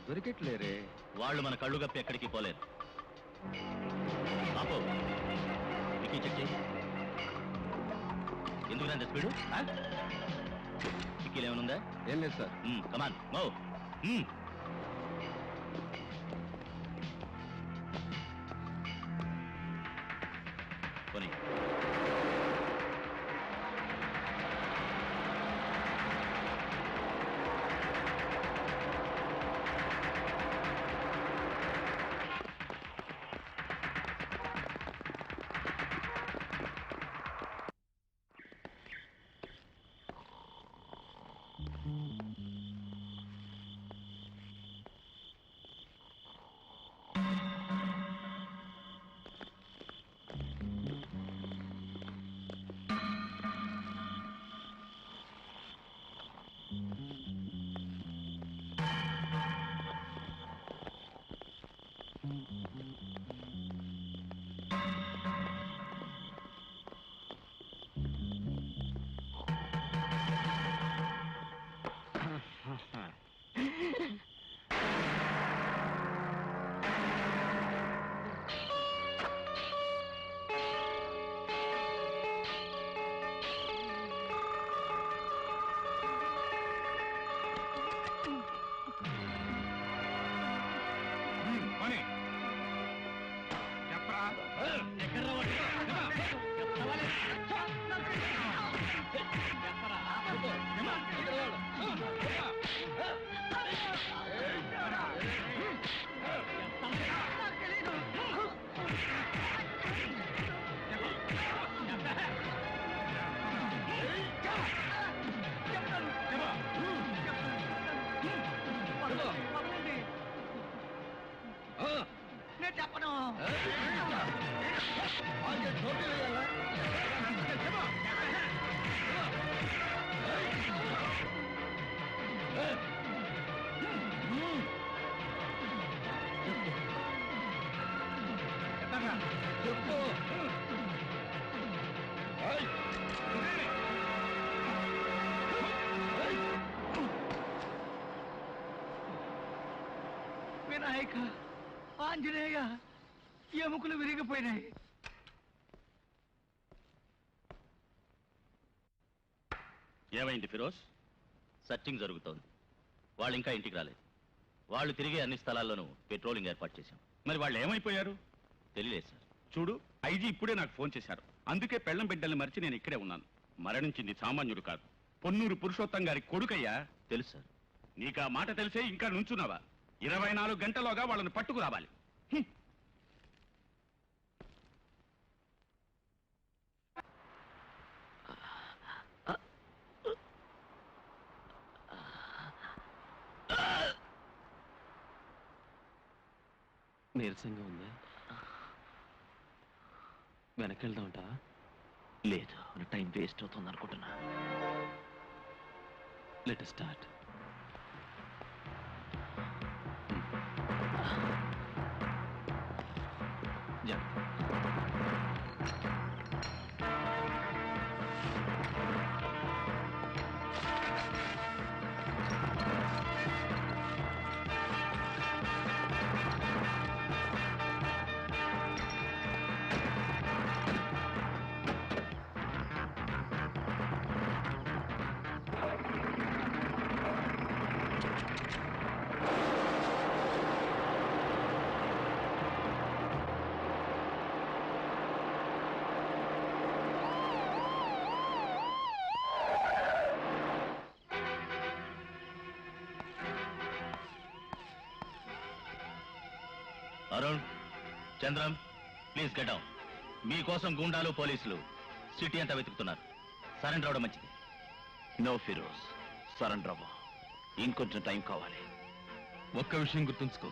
దొరికెట్లేరే. వాళ్ళు మన కళ్ళు గప్పి ఎక్కడికి పోలేరు. ఆపో. వికీ చెక్ చేయి. ఎందుకు అంత స్పీడు? వికీలు ఏమైనా ఉందా? ఏం లేదు సార్. కమాన్ మో. పోనీ. నేను చెప్పను. చెప్పు. వినాయక, ఆంజనేయ, ఎముకలు విరిగిపోయినాయి. ఏమైంది ఫిరోజ్? సర్చింగ్ జరుగుతోంది. వాళ్ళు ఇంకా ఇంటికి రాలేదు. వాళ్ళు తిరిగే అన్ని స్థలాల్లోనూ పెట్రోలింగ్ ఏర్పాటు చేశాం. మరి వాళ్ళు ఏమైపోయారు? తెలియలేదు సార్. చూడు, ఐజీ ఇప్పుడే నాకు ఫోన్ చేశారు. అందుకే పెళ్ళం బిడ్డల్ని మరిచి నేను ఇక్కడే ఉన్నాను. మరణించింది సామాన్యుడు కాదు, పొన్నూరు పురుషోత్తం గారి కొడుకయ్యా. తెలుసు సార్. నీకు ఆ మాట తెలిసే ఇంకా నుంచున్నావా? 24 గంటలోగా వాళ్ళని పట్టుకు రావాలి. నీరసంగా ఉందా? వెనక్కి వెళ్దామంటావా? లేదు, టైం వేస్ట్ అవుతుంది అనుకుంటున్నా. Let us start. Arun, Chandram, please get down. మీకోసం గూండాలు పోలీసులు సిటీ అంతా వెతుకుతున్నారు. సరెండర్ అవడం మంచిది. నో ఫిరోజ్, సరెండర్ అవ్వ. ఇంకొంచెం టైం కావాలి. ఒక్క విషయం గుర్తుంచుకో,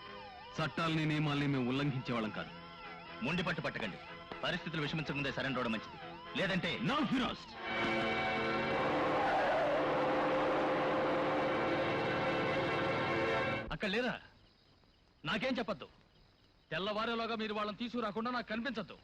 చట్టాలని నియమాల్ని మేము ఉల్లంఘించే వాళ్ళం కాదు. ముండి పట్టు పట్టకండి. పరిస్థితులు విషమించకముందే సరెండర్ అవడం మంచిది. లేదంటే నో ఫిరోజ్. అక్కడ లేరా? నాకేం చెప్పొద్దు. తెల్లవారేలోగా మీరు వాళ్ళని తీసుకురాకుండా నాకు కనిపించద్దు.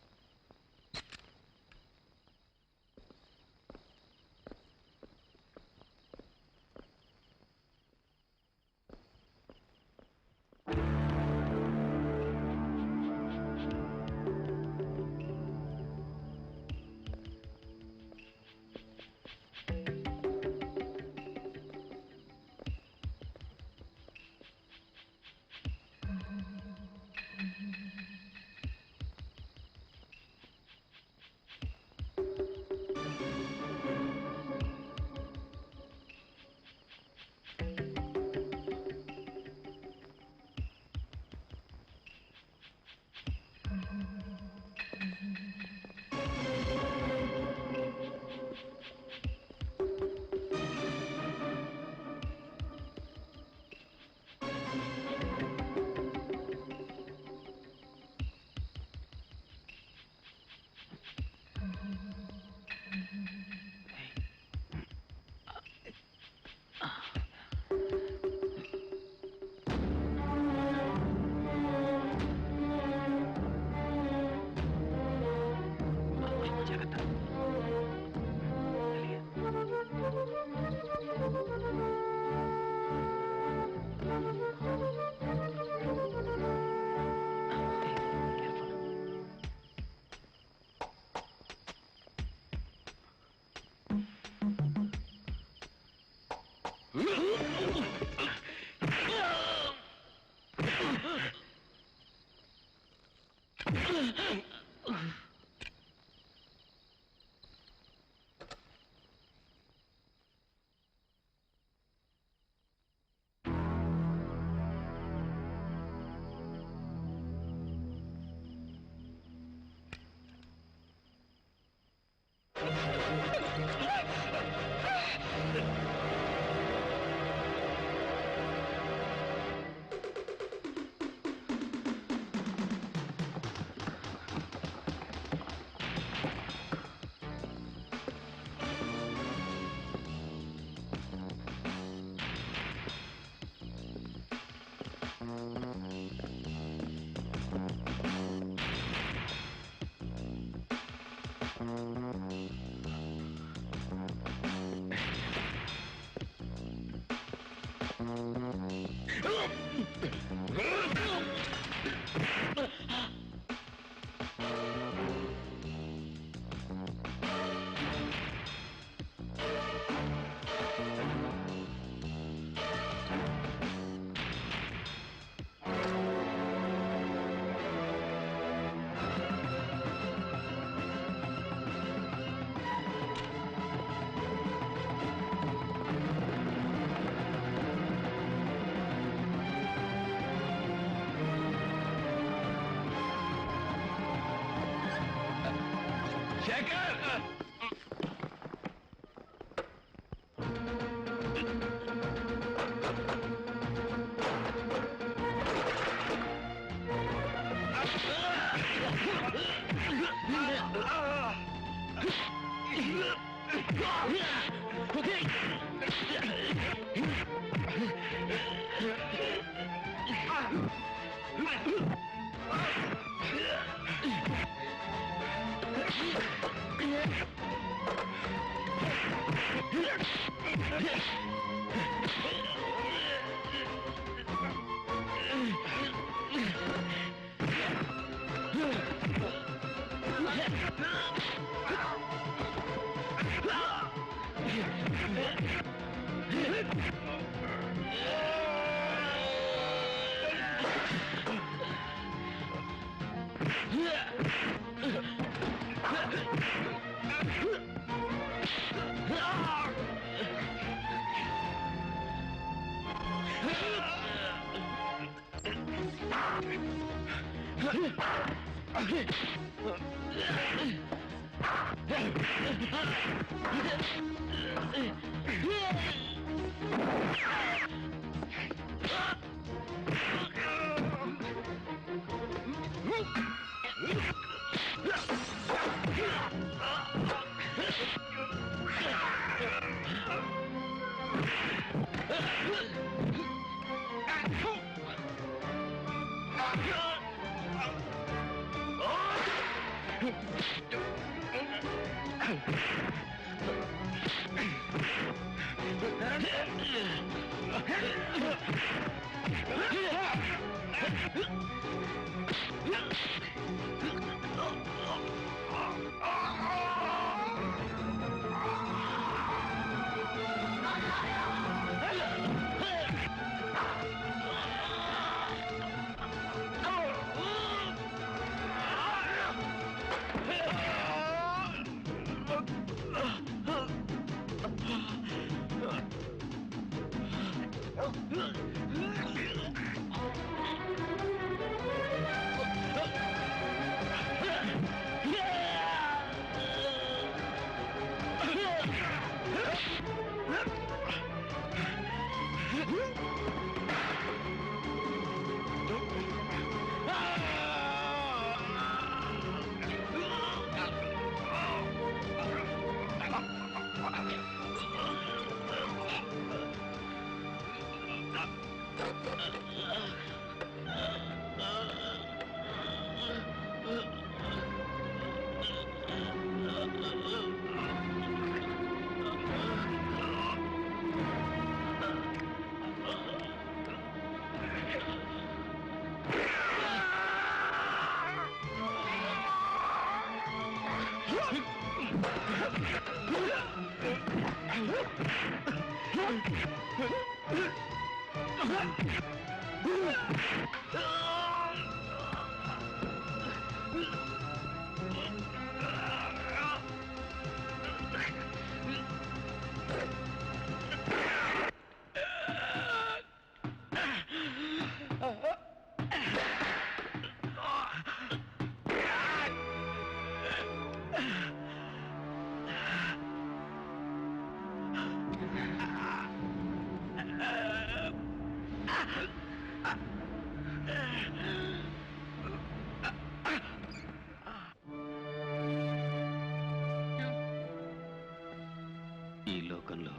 ఈ లోకంలో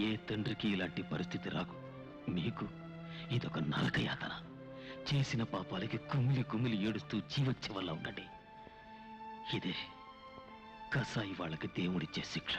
ఏ తండ్రికి ఇలాంటి పరిస్థితి రాకు. మీకు ఇదొక నరకయాతన. చేసిన పాపాలకి కుమిలి కుమిలి ఏడుస్తూ జీవచ్చ వల్ల ఉండండి. ఇదే కసాయి వాళ్ళకి దేవుడిచ్చే శిక్ష.